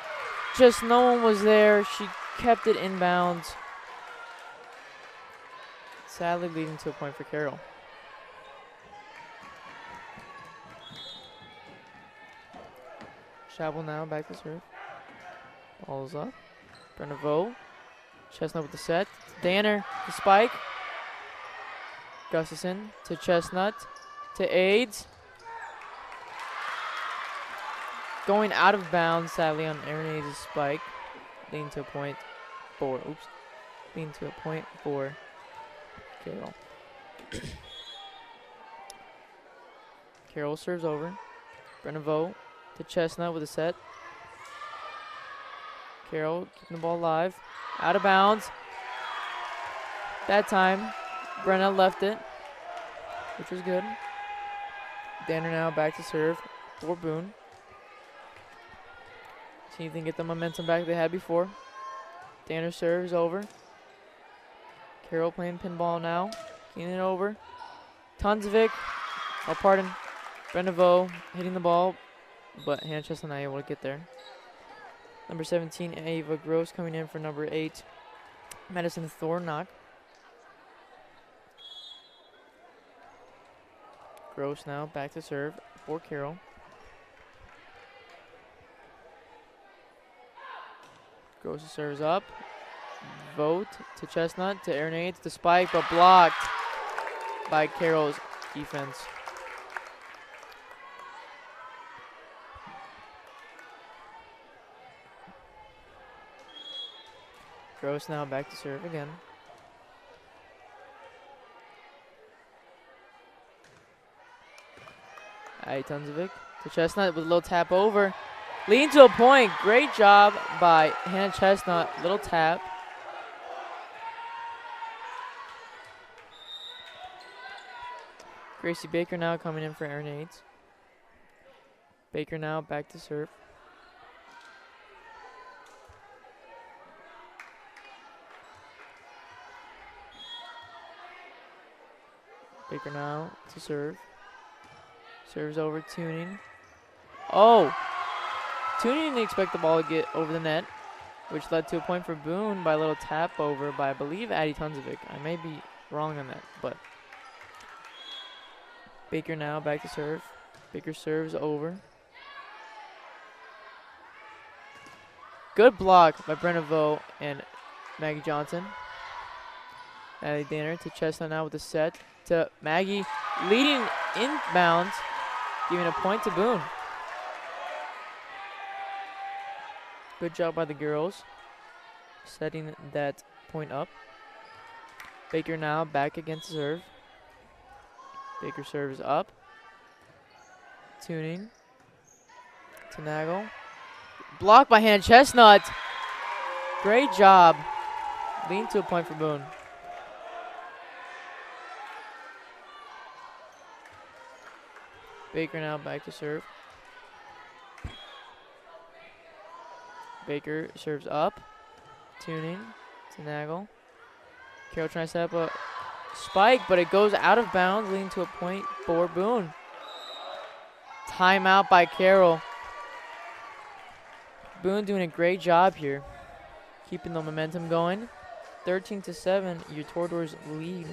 Speaker 1: Just no one was there. She kept it inbounds. Sadly leading to a point for Carroll. Schnabel now back to serve. Ball's up. Brenna Vogt. Chestnut with the set. Danner, the spike. Gustafson to Chestnut to Aids. Going out of bounds, sadly, on Aaron Aids' spike. Leading to a point for, leading to a point for Carroll. Carroll serves over. Brenna Vogt to Chestnut with a set. Carroll keeping the ball alive. Out of bounds. That time, Brenna left it, which was good. Danner now back to serve for Boone. See if they can get the momentum back they had before. Danner serves over. Carroll playing pinball now. Getting it over. Tunzovic. Oh, pardon. Brenna Vogt hitting the ball, but Hannah Chestnut not able to get there. Number 17, Ava Gross coming in for number 8, Madison Thornock. Gross now back to serve for Carroll. Gross serves up. Vogt to Chestnut to Aaron Aids. The spike, but blocked by Carroll's defense. Gross now back to serve again. Tunzovic to Chestnut with a little tap over. Leading to a point. Great job by Hannah Chestnut. Little tap. Gracie Baker now coming in for Aaron Aids. Baker now back to serve. Baker now to serve. Serves over Tuning. Oh! Tuning didn't expect the ball to get over the net, which led to a point for Boone by a little tap over by, I believe, Addie Tunzovic. I may be wrong on that, but Baker now back to serve. Baker serves over. Good block by Brenna Vogt and Maggie Johnson. Natalie Danner to Chestnut now with a set to Maggie, leading inbounds, giving a point to Boone. Good job by the girls, setting that point up. Baker now back against serve. Baker serves up. Tuning to Nagel. Blocked by Hannah Chestnut. Great job. Leading to a point for Boone. Baker now back to serve. Baker serves up. Tuning to Nagel. Carroll trying to set up a spike, but it goes out of bounds, leading to a point for Boone. Timeout by Carroll. Boone doing a great job here, keeping the momentum going. 13-7, your Toradors lead.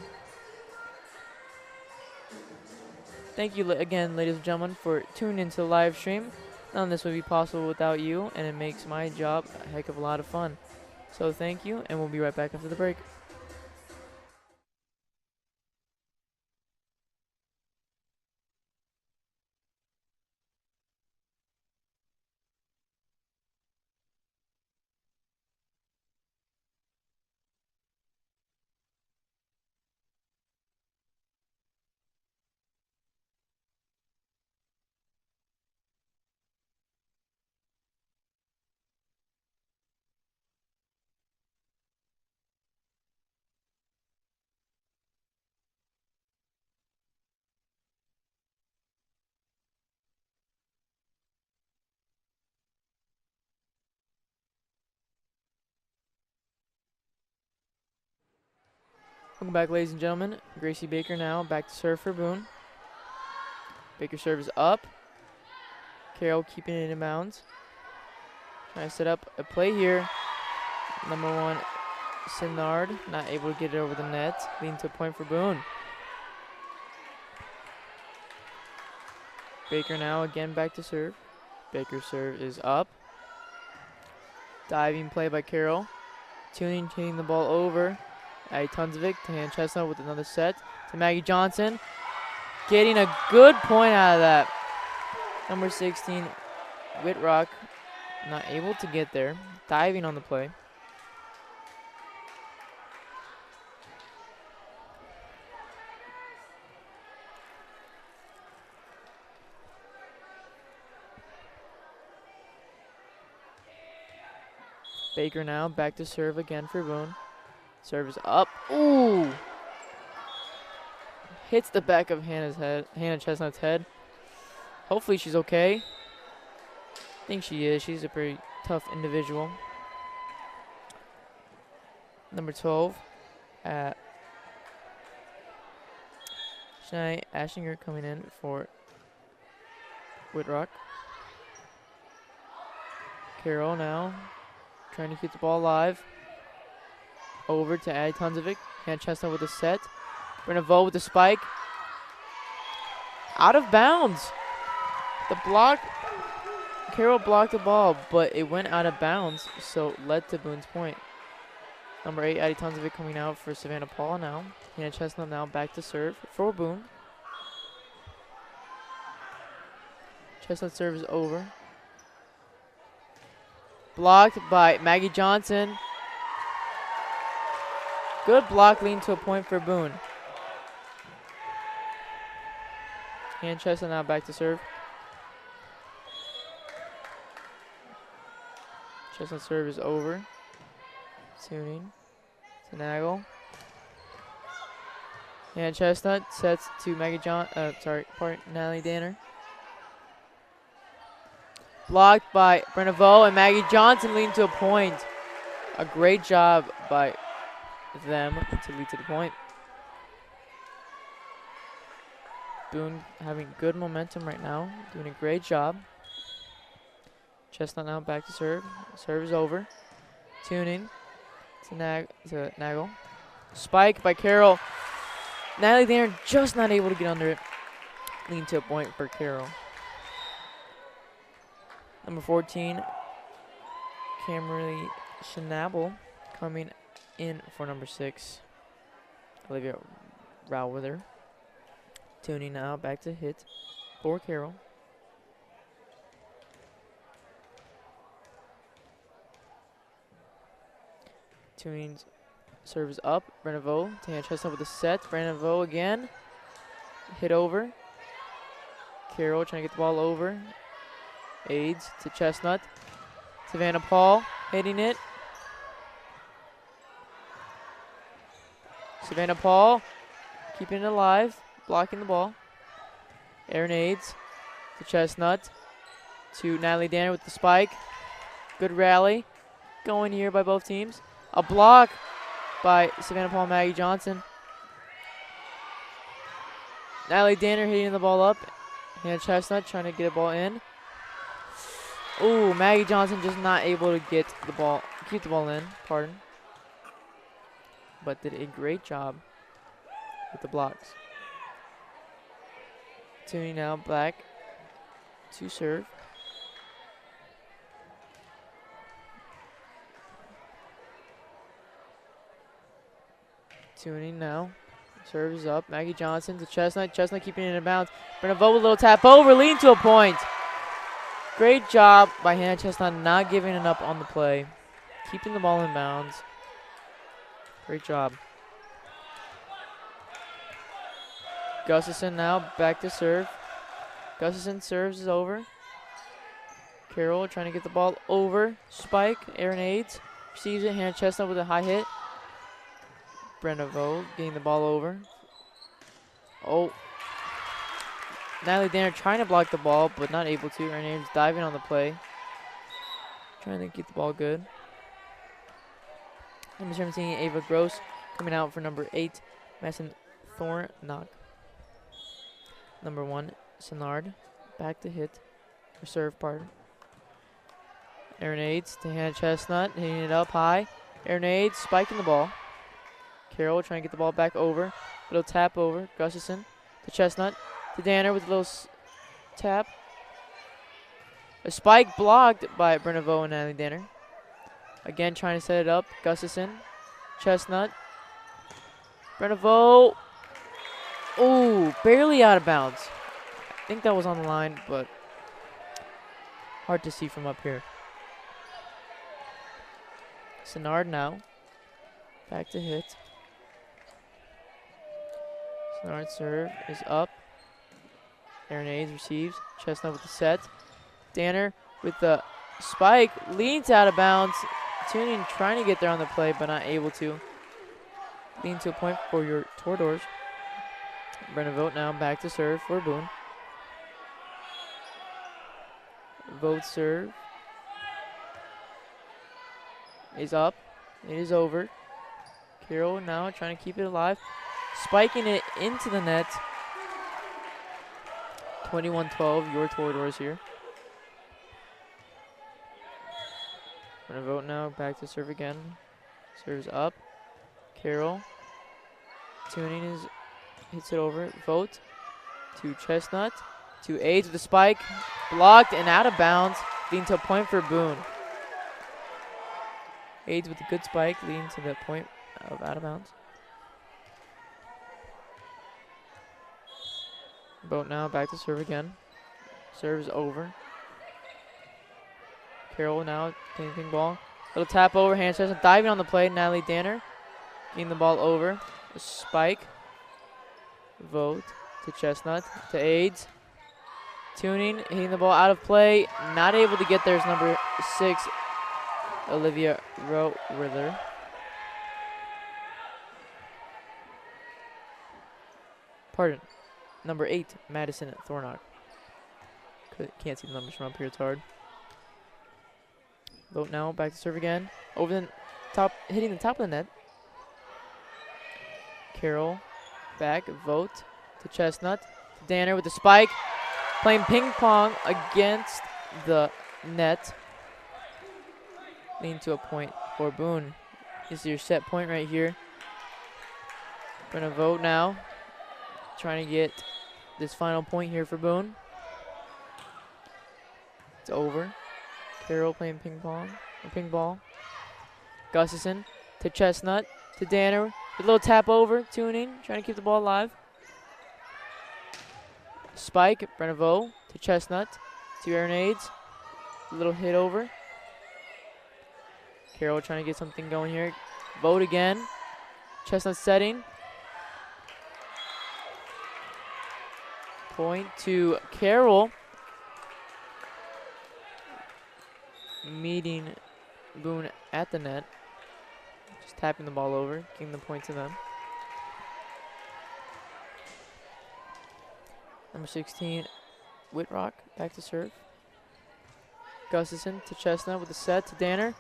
Speaker 1: Thank you again, ladies and gentlemen, for tuning into the live stream. None of this would be possible without you, and it makes my job a heck of a lot of fun. So thank you, and we'll be right back after the break. Welcome back, ladies and gentlemen. Gracie Baker now back to serve for Boone. Baker serves up. Carroll keeping it in bounds. Trying to set up a play here. Number 1, Sinard, not able to get it over the net, leading to a point for Boone. Baker now again back to serve. Baker's serve is up. Diving play by Carroll. Tuning, hitting the ball over. Tunzovic to hand Chestnut with another set to Maggie Johnson. Getting a good point out of that. Number 16, Whitrock, not able to get there. Diving on the play. Baker now back to serve again for Boone. Serve is up. Ooh! Hits the back of Hannah Chestnut's head. Hopefully she's okay. I think she is. She's a pretty tough individual. Number 12, Shania Ashinger coming in for Whitrock. Carroll now trying to keep the ball alive. Over to Addie Tunzovic. Hannah Chestnut with a set. Brenna Vo with the spike. Out of bounds. The block. Carroll blocked the ball, but it went out of bounds, so led to Boone's point. Number 8, Addie Tunzovic coming out for Savannah Paul now. Hannah Chestnut now back to serve for Boone. Chestnut serve is over. Blocked by Maggie Johnson. Good block leading to a point for Boone. Hannah Chestnut now back to serve. Chestnut serve is over. Tuning to Nagel. And Chestnut sets to Natalie Danner. Blocked by Brenna Vo and Maggie Johnson leading to a point. A great job by them to lead to the point. Boone having good momentum right now, doing a great job. Chestnut now back to serve. Serve is over. Tuning to Nagel. Spike by Carroll. Natalie Danner just not able to get under it. Leading to a point for Carroll. Number 14, Camryn Schnabel coming in for number 6, Olivia Rowither. Tuning now back to hit for Carroll. Tuning's serve is up. Brenna Vo to Hannah Chestnut with a set. Brenna Vo again. Hit over. Carroll trying to get the ball over. Aids to Chestnut. Savannah Paul hitting it. Savannah Paul keeping it alive. Blocking the ball. Aaron Aids to Chestnut. To Natalie Danner with the spike. Good rally going here by both teams. A block by Savannah Paul and Maggie Johnson. Natalie Danner hitting the ball up. Hannah Chestnut trying to get a ball in. Ooh, Maggie Johnson just not able to get the ball, keep the ball in, pardon. But did a great job with the blocks. Tuning now back to serve. Tuning now. Serve is up. Maggie Johnson to Chestnut. Chestnut keeping it in bounds. Brenna Vogt with a little tap over, leading to a point. Great job by Hannah Chestnut not giving it up on the play. Keeping the ball in bounds. Great job. Gustafson now back to serve. Gustafson serves is over. Carroll trying to get the ball over. Spike. Aaron Aids receives it. Hannah Chestnut with a high hit. Brenna Vogt getting the ball over. Oh. Natalie Danner trying to block the ball, but not able to. Aaron Aids diving on the play. Trying to get the ball good. Number 17, Ava Gross coming out for number 8, Madison Thornock. Number 1, Senard back to hit. Or serve, pardon. Aaron Aids to Hannah Chestnut, hitting it up high. Aaron Aids spiking the ball. Carroll trying to get the ball back over. Little tap over. Gustafson to Chestnut. To Danner with a little tap. A spike blocked by Brenna Vogt and Natalie Danner. Again, trying to set it up. Gustafson. Chestnut. Brenna Vogt. Ooh, barely out of bounds. I think that was on the line, but hard to see from up here. Senard now. Back to hit. Senard's serve is up. Aaron Aids receives. Chestnut with the set. Danner with the spike. Leans out of bounds. Tuning trying to get there on the play, but not able to. Lean to a point for your Toradors. Brenna Vogt now back to serve for Boone. Vogt serve is up. It is over. Carroll now trying to keep it alive. Spiking it into the net. 21-12, your Toradors here. Brenna Vogt now back to serve again. Serves up. Carroll. Tuning is hits it over. Vogt to Chestnut. To Aids with the spike. Blocked and out of bounds. Leading to a point for Boone. Aids with a good spike. Leading to the point of out of bounds. Vogt now back to serve again. Serve is over. Carroll now taking ping ball. Little tap over. Hannah Chestnut diving on the play. Natalie Danner getting the ball over. A spike. Vogt to Chestnut to Aids. Tuning, hitting the ball out of play. Not able to get there is number 6, Olivia Rowerther. Pardon. Number 8, Madison Thornock. Can't see the numbers from up here, it's hard. Vogt now back to serve again. Over the top, hitting the top of the net. Carroll back, Vogt to Chestnut. To Danner with the spike. Playing ping pong against the net. Leading to a point for Boone. This is your set point right here. Brenna Vogt now. Trying to get this final point here for Boone. It's over. Carroll playing ping pong, or ping ball. Gustafson to Chestnut, to Danner. A little tap over, tuning, trying to keep the ball alive. Spike, Brenna Vogt to Chestnut, to Aaron Aids. A little hit over. Carroll trying to get something going here. Vogt again. Chestnut setting. Point to Carroll. Meeting Boone at the net. Just tapping the ball over, giving the point to them. Number 16, Whitrock back to serve. Gustafson to Chestnut with the set to Danner.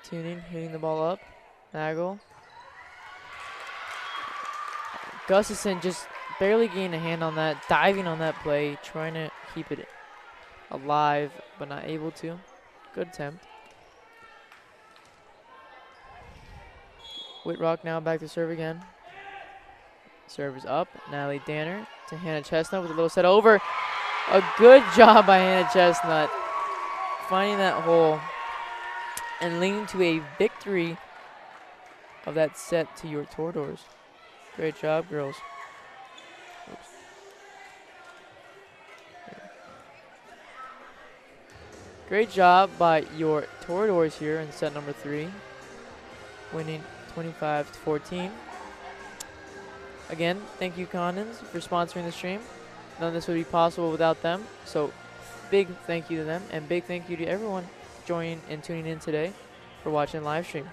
Speaker 1: Tuning, hitting the ball up. Nagel. Gustafson just barely getting a hand on that, diving on that play, trying to keep it alive, but not able to. Good attempt. Whitrock now back to serve again. Serve is up. Natalie Danner to Hannah Chestnut with a little set over. A good job by Hannah Chestnut finding that hole and leading to a victory of that set to your Toradors. Great job, girls. Oops. Great job by your Toradors here in set number 3, winning 25-14. Again, thank you, Condons, for sponsoring the stream. None of this would be possible without them. So, big thank you to them, and big thank you to everyone joining and tuning in today for watching the live stream.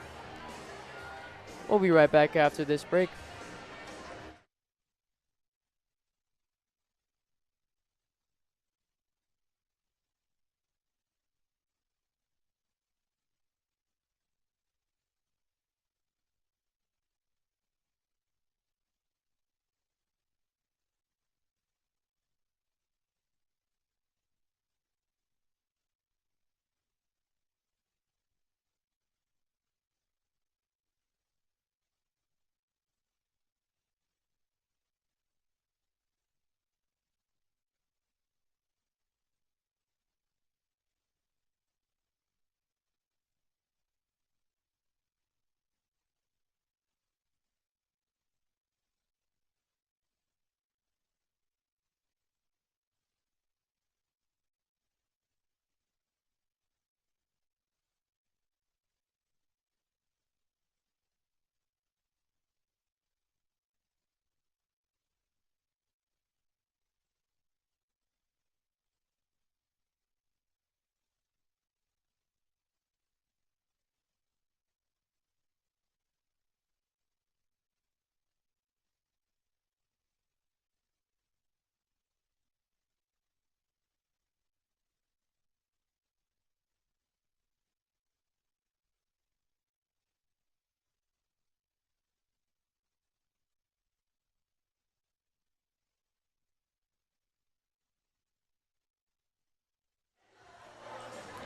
Speaker 1: We'll be right back after this break.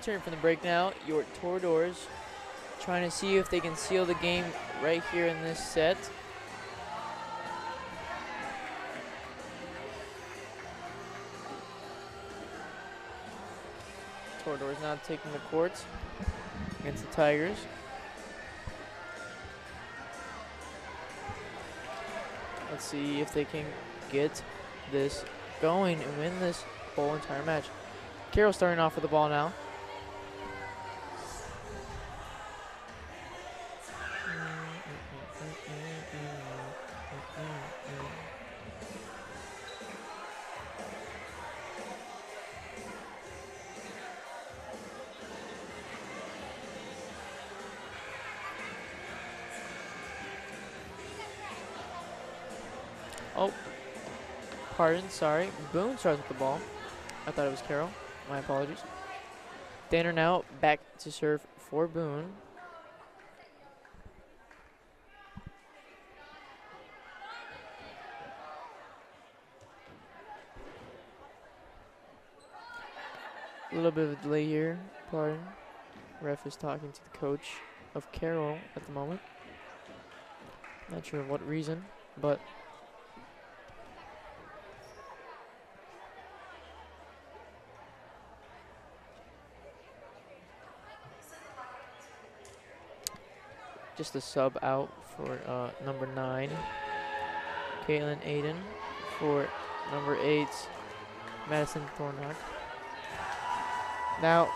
Speaker 1: Turn from the break now. Your Toradors trying to see if they can seal the game right here in this set. Toradors now taking the courts against the Tigers. Let's see if they can get this going and win this whole entire match. Carroll starting off with the ball now. Oh, pardon, sorry. Boone starts with the ball. I thought it was Carroll. My apologies. Danner now back to serve for Boone. A little bit of a delay here, pardon. Ref is talking to the coach of Carroll at the moment. Not sure what reason, but just a sub out for number 9, Caitlin Aiden, for number 8, Madison Thornock. Now,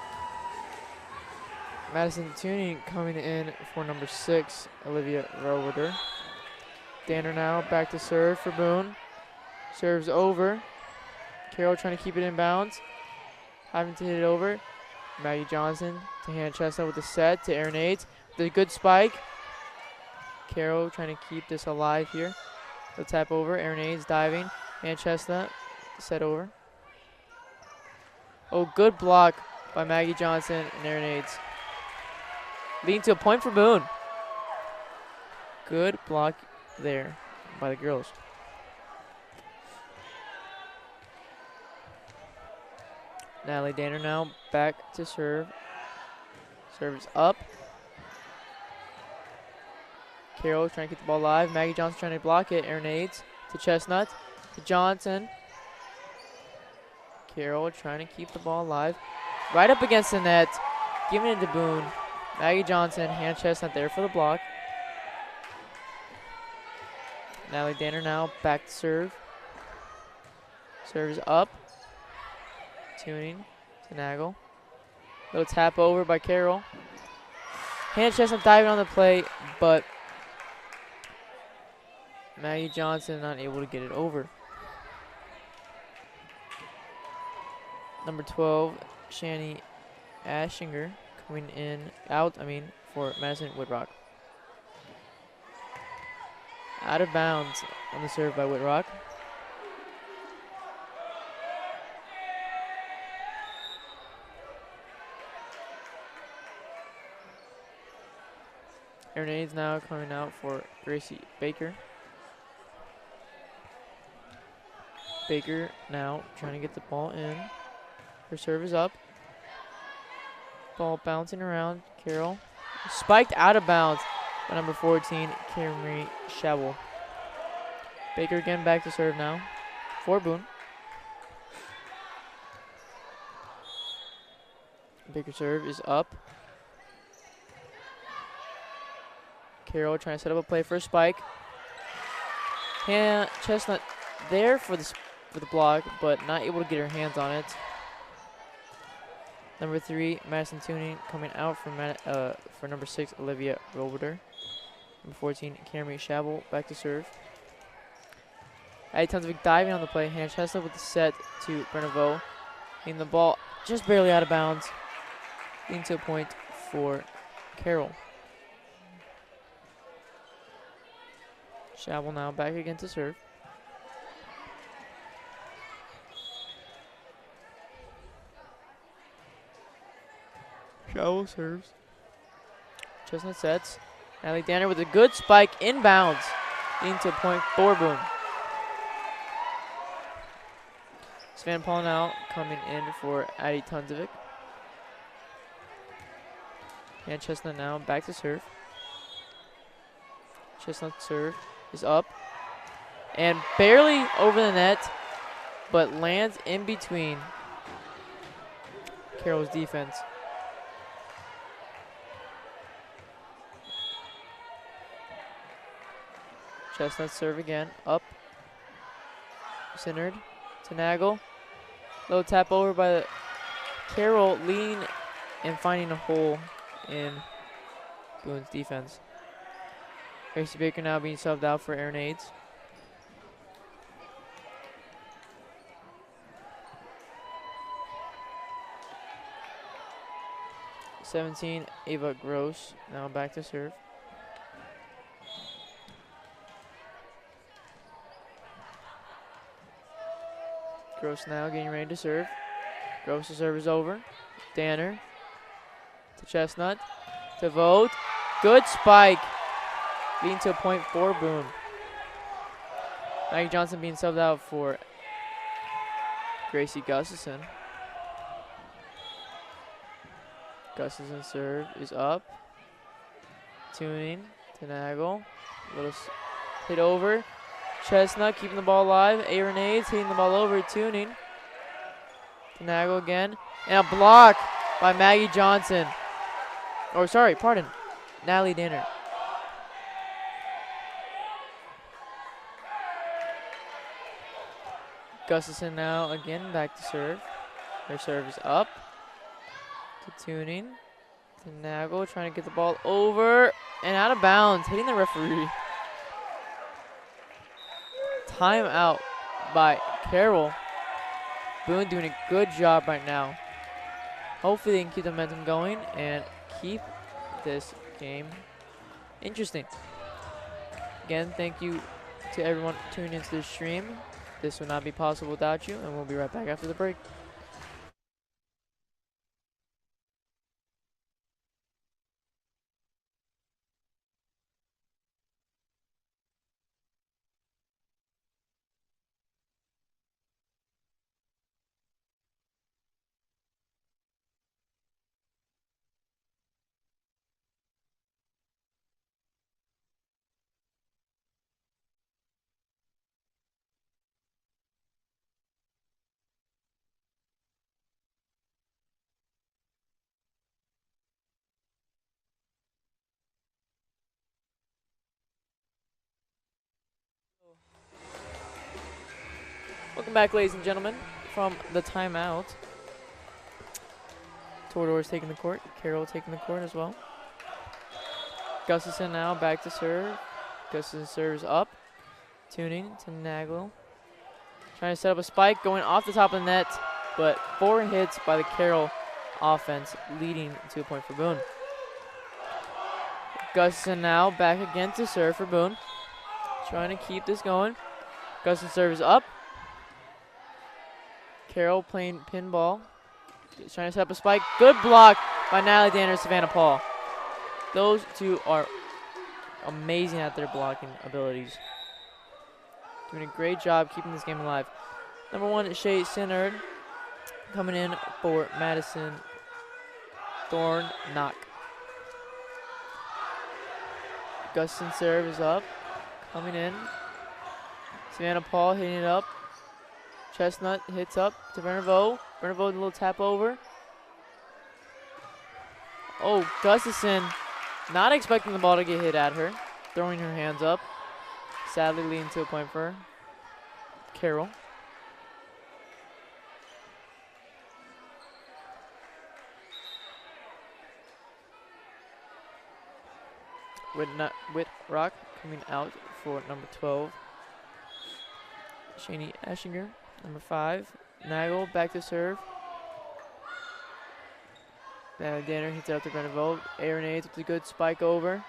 Speaker 1: Madison Tuning coming in for number 6, Olivia Roeder. Danner now back to serve for Boone. Serves over. Carroll trying to keep it in bounds. Having to hit it over. Maggie Johnson to Hannah Chestnut with the set to Erin Aids. The good spike. Carroll trying to keep this alive here. The tap over. Erin Aids diving. Hannah Chestnut set over. Oh, good block by Maggie Johnson and Aaron Aids. Leading to a point for Boone. Good block there by the girls. Natalie Danner now back to serve. Serves up. Carroll trying to get the ball live. Maggie Johnson trying to block it. Aaron Aids to Chestnut. To Johnson. Carroll trying to keep the ball alive. Right up against the net. Giving it to Boone. Maggie Johnson, hand Chestnut there for the block. Natalie Danner now back to serve. Serves up. Tuning to Nagel. Little tap over by Carroll. Hand Chestnut diving on the play, but Maggie Johnson not able to get it over. Number 12, Shani Ashinger coming out for Madison Whitrock. Out of bounds on the serve by Whitrock. Aaron Aids now coming out for Gracie Baker. Baker now trying to get the ball in. Her serve is up. Ball bouncing around. Carroll. Spiked out of bounds by number 14, Karen Shabel. Baker again back to serve now for Boone. Baker serve is up. Carroll trying to set up a play for a spike. Chestnut there for the block, but not able to get her hands on it. Number 3, Madison Tuning coming out for number 6, Olivia Roboter. Number 14, Cameron Shabel back to serve. Tons of diving on the play. Hand Chestnut with the set to Brennevo. Getting the ball just barely out of bounds. Leading to a point for Carroll. Shabel now back again to serve. Shabel serves. Chestnut sets. Natalie Danner with a good spike inbounds. Leading to a point for Boone. Svan Paul now coming in for Addie Tunzovic. And Chestnut now back to serve. Chestnut serve is up. And barely over the net, but lands in between Carroll's defense. Chestnut serve again, up. Centered to Nagel. Little tap over by the Carroll, lean and finding a hole in Boone's defense. Gracie Baker now being subbed out for Aaron Aids. #17, Ava Gross now back to serve. Gross now getting ready to serve. Gross' serve is over. Danner to Chestnut to Vogt. Good spike. Leading to a point for Boone. Maggie Johnson being subbed out for Gracie Gustafson. Gustafson's serve is up. Tuning to Nagel. Little hit over. Chestnut keeping the ball alive. Aaron Aids hitting the ball over. Tuning to Nagel again. And a block by Maggie Johnson. Or sorry, pardon. Natalie Danner. Gustafson now again back to serve. Her serve is up. To Tuning. To Nagel trying to get the ball over and out of bounds. Hitting the referee. Timeout by Carroll. Boone doing a good job right now. Hopefully they can keep the momentum going and keep this game interesting. Again, thank you to everyone tuning into the stream. This would not be possible without you, and we'll be right back after the break. Welcome back, ladies and gentlemen, from the timeout. Torador's taking the court. Carroll taking the court as well. Gustafson now back to serve. Gustafson serves up. Tuning to Nagel. Trying to set up a spike, going off the top of the net, but 4 hits by the Carroll offense, leading to a point for Boone. Gustafson now back again to serve for Boone. Trying to keep this going. Gustafson serves up. Carroll playing pinball. He's trying to set up a spike. Good block by Natalie Danner and Savannah Paul. Those two are amazing at their blocking abilities. Doing a great job keeping this game alive. Number 1, Shay Sinnerd coming in for Madison Thornnock. Gustin serve is up. Coming in. Savannah Paul hitting it up. Chestnut hits up to Berneveau. Berneveau with a little tap over. Oh, Gustafson not expecting the ball to get hit at her. Throwing her hands up. Sadly leading to a point for Carroll. Whitrock coming out for number 12. Shani Eschinger, number 5. Nagel back to serve. Danner hits it up to Berneveau. Aaron Aids with a good spike over.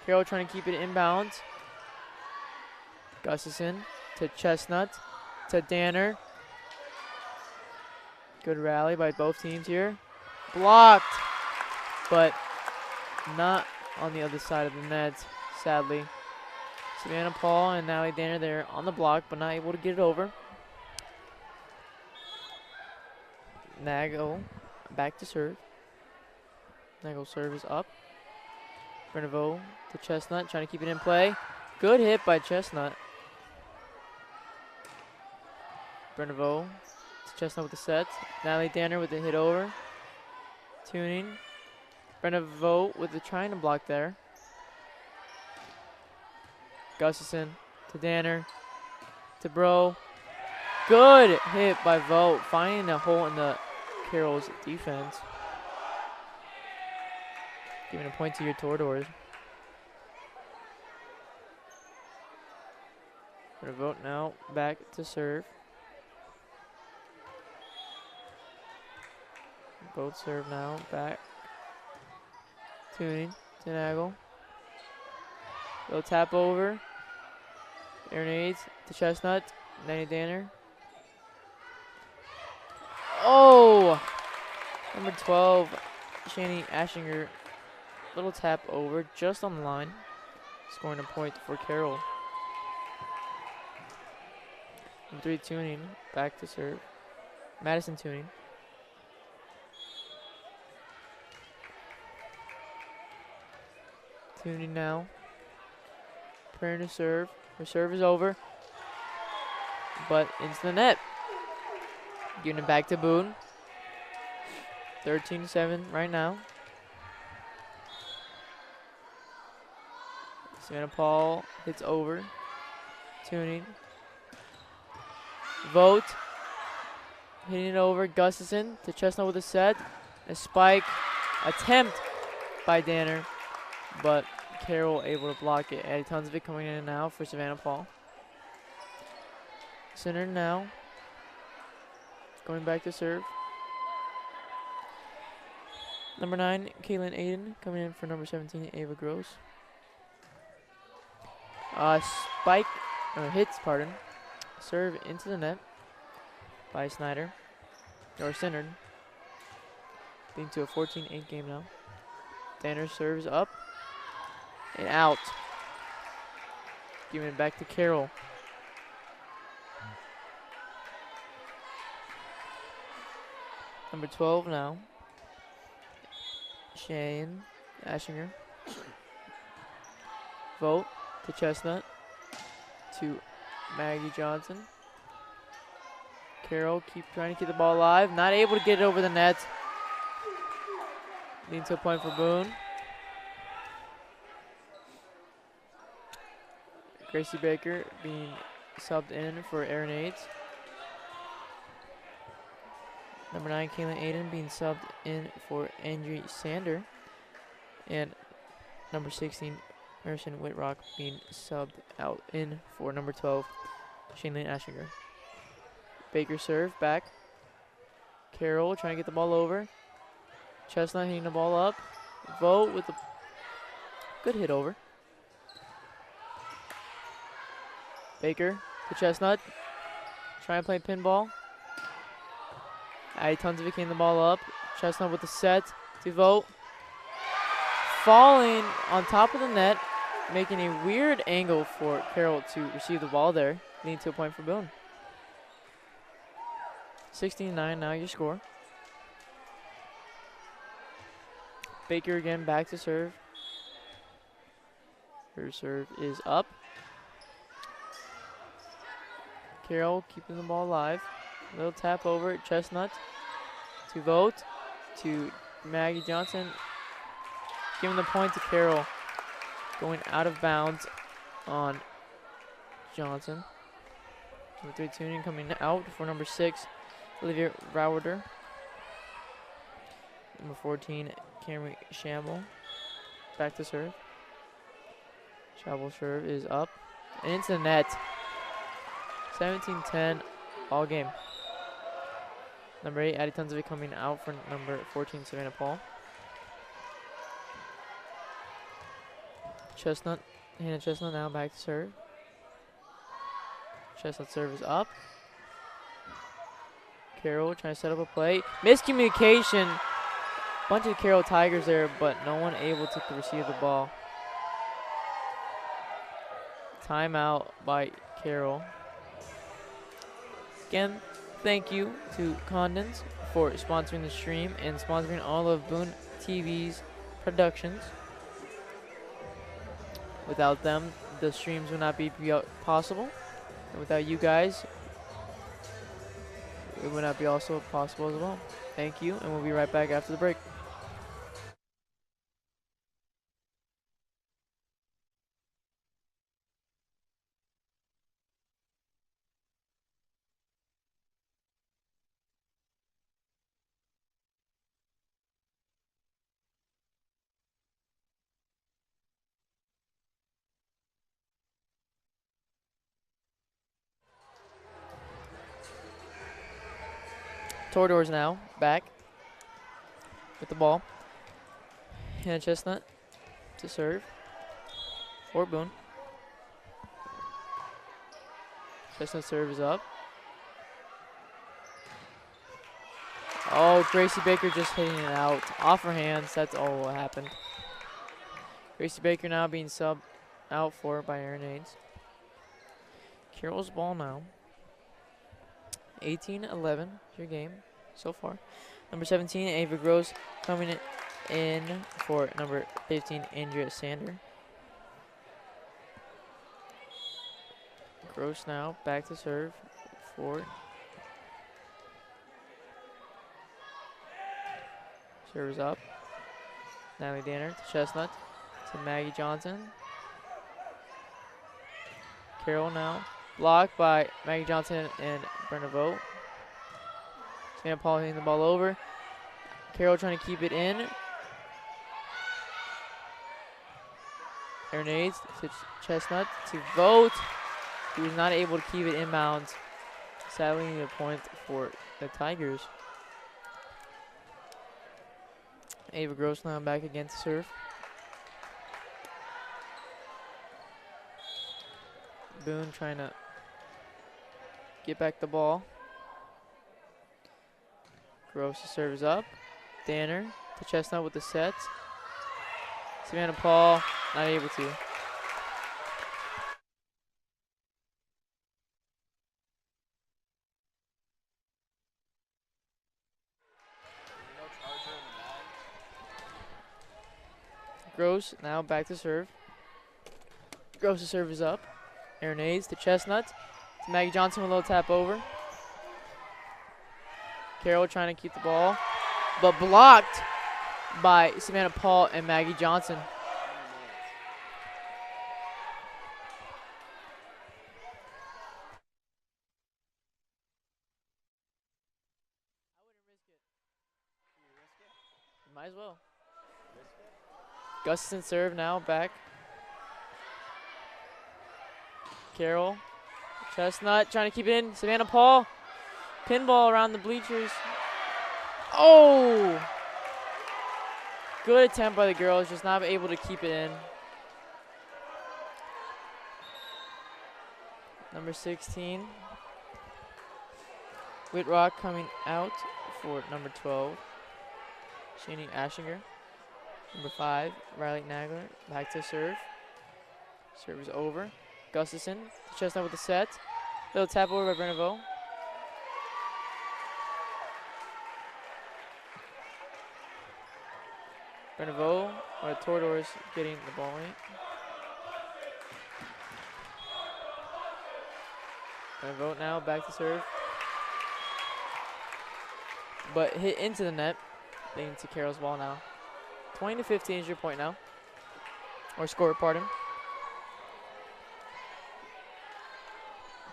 Speaker 1: Carroll trying to keep it inbounds. Gustafson to Chestnut to Danner. Good rally by both teams here. Blocked, but not on the other side of the net, sadly. Savannah Paul and Natalie Danner there on the block, but not able to get it over. Nagel back to serve. Nagel serve is up. Berneveau to Chestnut, trying to keep it in play. Good hit by Chestnut. Berneveau to Chestnut with the set. Natalie Danner with the hit over. Tuning. Berneveau with the trying to block there. Gustafson to Danner to Bro. Good hit by Vogt, finding a hole in the Carroll's defense. Giving a point to your Toradors. Vogt now back to serve. Both serve now, back. Tuning to Nagel. Little tap over. Aaron Aids to Chestnut. Nanny Danner. Oh! Number 12, Shani Ashinger. Little tap over, just on the line. Scoring a point for Carroll. Number 3, Tuning, back to serve. Madison Tuning. Tuning now. Preparing to serve. Her serve is over. But into the net. Giving it back to Boone. 13-7 right now. Savannah Paul hits over. Tuning. Vogt. Hitting it over. Gustafson to Chestnut with a set. A spike attempt by Danner. But Carroll able to block it. Addie tons of it coming in now for Savannah Paul. Center now. Going back to serve. Number 9, Kaylin Aiden coming in for number 17, Ava Gross. Spike, or hits, pardon. Serve into the net by Snyder, or Sinnerd. Leading to a 14-8 game now. Danner serves up and out. Giving it back to Carroll. Number 12 now. Shane Ashinger. Vogt to Chestnut. To Maggie Johnson. Carroll trying to keep the ball alive. Not able to get it over the net. Leading to a point for Boone. Gracie Baker being subbed in for Aaron Aids. Number 9, Kaylin Aiden being subbed in for Andrew Sander. And number 16, Harrison Whitrock being subbed out in for number 12, Shaylene Ashinger. Baker serve back. Carroll trying to get the ball over. Chestnut hitting the ball up. Vogt with a good hit over. Baker to Chestnut. Trying to play pinball. Addie Tons of it getting the ball up. Chestnut with the set to Vogt. Falling on top of the net, making a weird angle for Carroll to receive the ball there, leading to a point for Boone. 16-9 now your score. Baker again back to serve. Her serve is up. Carroll keeping the ball alive. Little tap over at Chestnut to Vogt to Maggie Johnson. Giving the point to Carroll. Going out of bounds on Johnson. Number 3 tuning coming out for number 6, Olivia Rowerder. Number 14, Camry Shamble. Back to serve. Shamble serve is up. And into the net. 17-10 all game. Number 8, Addie Tons of it coming out for number 14, Savannah Paul. Chestnut, Hannah Chestnut now back to serve. Chestnut serve is up. Carroll trying to set up a play. Miscommunication. Bunch of Carroll Tigers there, but no one able to receive the ball. Timeout by Carroll. Again, thank you to Condons for sponsoring the stream and sponsoring all of Boone TV's productions. Without them, the streams would not be possible. And without you guys, it would not be also possible as well. Thank you, and we'll be right back after the break. Toradors now back with the ball. Hannah Chestnut to serve for Boone. Chestnut serve is up. Oh, Gracie Baker just hitting it out. Off her hands, that's all what happened. Gracie Baker now being subbed out for by Erin Aids. Carroll's ball now. 18-11 your game so far. Number 17, Ava Gross coming in for number 15, Andrea Sander. Gross now back to serve for. Serve is up. Natalie Danner to Chestnut to Maggie Johnson. Carroll now. Blocked by Maggie Johnson and Brenna Vogt. Savannah Paul hitting the ball over. Carroll trying to keep it in. Grenades to Chestnut to Vogt. He was not able to keep it inbounds. Sadly, a point for the Tigers. Ava Gross now back again to serve. Boone trying to get back the ball. Gross serves up. Danner to Chestnut with the set. Savannah Paul not able to. Gross now back to serve. Gross' serve is up. Erin Aids to Chestnut. To Maggie Johnson with a little tap over. Carroll trying to keep the ball, but blocked by Savannah Paul and Maggie Johnson. Might as well. Gustafson serve now, back. Carroll. Chestnut trying to keep it in. Savannah Paul. Pinball around the bleachers. Oh! Good attempt by the girls, just not able to keep it in. Number 16. Whitrock coming out for number 12. Shani Ashinger. Number 5, Riley Nagler. Back to serve. Serve is over. Gustafson to Chestnut with the set. Little tap over by Berneveau. Berneveau or the Toradors getting the ball in. Berneveau now back to serve. But hit into the net, leading to Carroll's ball now. 20-15 is your point now. Or score, pardon.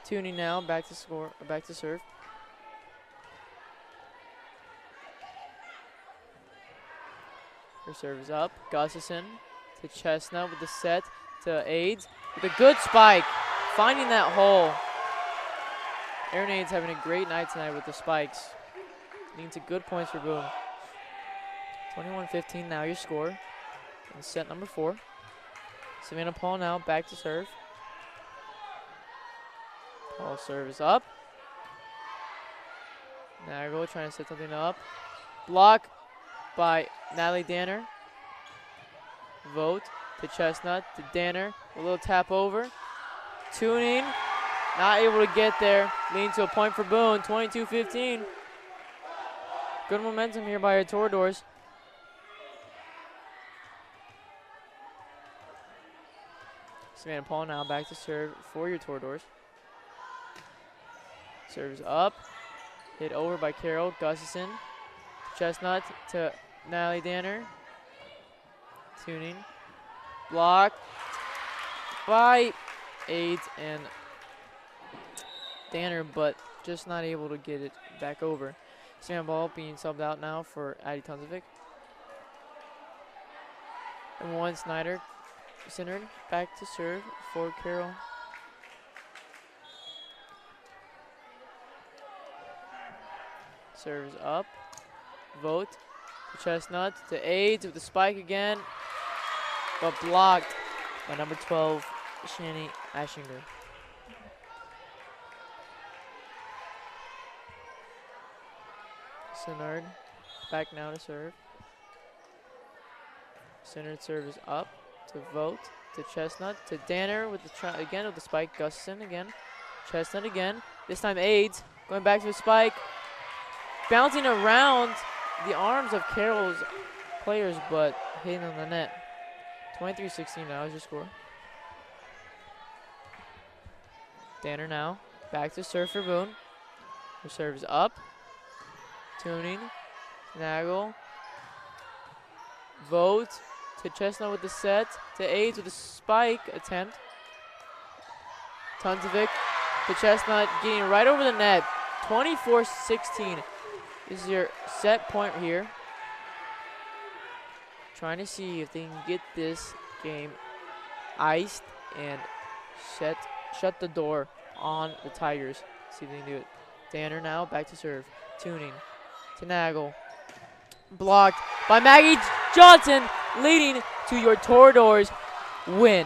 Speaker 1: Tuning now, back to score, back to serve. Her serve is up. Gustafson to Chestnut with the set to Aids with a good spike, finding that hole. Aaron Aids having a great night tonight with the spikes. Leading to good points for Boone. 21-15 now your score. In set number 4. Savannah Paul now back to serve. Paul serve is up. Nagel trying to set something up. Block by Natalie Danner. Vote to Chestnut to Danner. A little tap over. Tuning. Not able to get there. Leading to a point for Boone. 22-15. Good momentum here by our Toradors. Savannah Paul now back to serve for your Toradors. Serves up. Hit over by Carroll. Gustafson. Chestnut to Natalie Danner. Tuning. Blocked by Aids and Danner, but just not able to get it back over. Savannah Ball being subbed out now for Addie Tunzovic. And 1 Snyder centered back to serve for Carroll. Serves up. Vote to Chestnut to Aids with the spike again, but blocked by number 12, Shani Ashinger. Sinard back now to serve. Sinard serve is up to Vote to Chestnut to Danner with the again with the spike. Gustafson again. Chestnut again. This time Aids going back to the spike. Bouncing around the arms of Carroll's players, but hitting on the net. 23-16 now is your score. Danner now back to serve for Boone. Her serve is up. Tuning. Nagel. Vote to Chestnut with the set. To Aids with the spike attempt. Tunzovic to Chestnut getting right over the net. 24-16. This is your set point here. Trying to see if they can get this game iced and shut the door on the Tigers. See if they can do it. Danner now back to serve. Tuning to Nagel. Blocked by Maggie Johnson, leading to your Toradors win.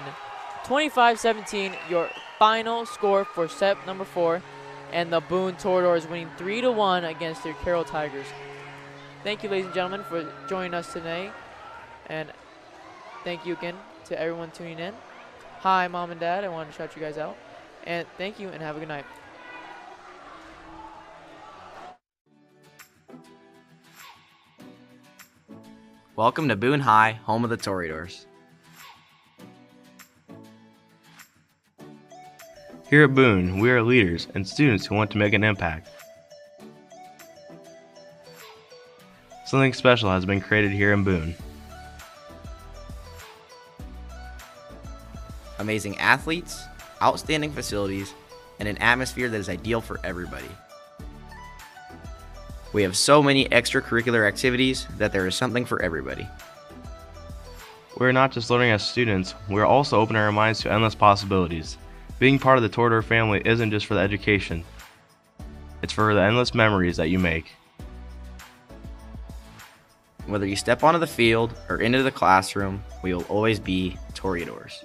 Speaker 1: 25-17, your final score for set number 4. And the Boone Toradors winning 3-1 against their Carroll Tigers. Thank you, ladies and gentlemen, for joining us today. And thank you again to everyone tuning in. Hi, Mom and Dad. I wanted to shout you guys out. And thank you, and have a good night.
Speaker 3: Welcome to Boone High, home of the Toradors.
Speaker 4: Here at Boone, we are leaders and students who want to make an impact. Something special has been created here in Boone.
Speaker 3: Amazing athletes, outstanding facilities, and an atmosphere that is ideal for everybody. We have so many extracurricular activities that there is something for everybody.
Speaker 4: We're not just learning as students, we're also opening our minds to endless possibilities. Being part of the Toreador family isn't just for the education, it's for the endless memories that you make.
Speaker 3: Whether you step onto the field or into the classroom, we will always be Toreadors.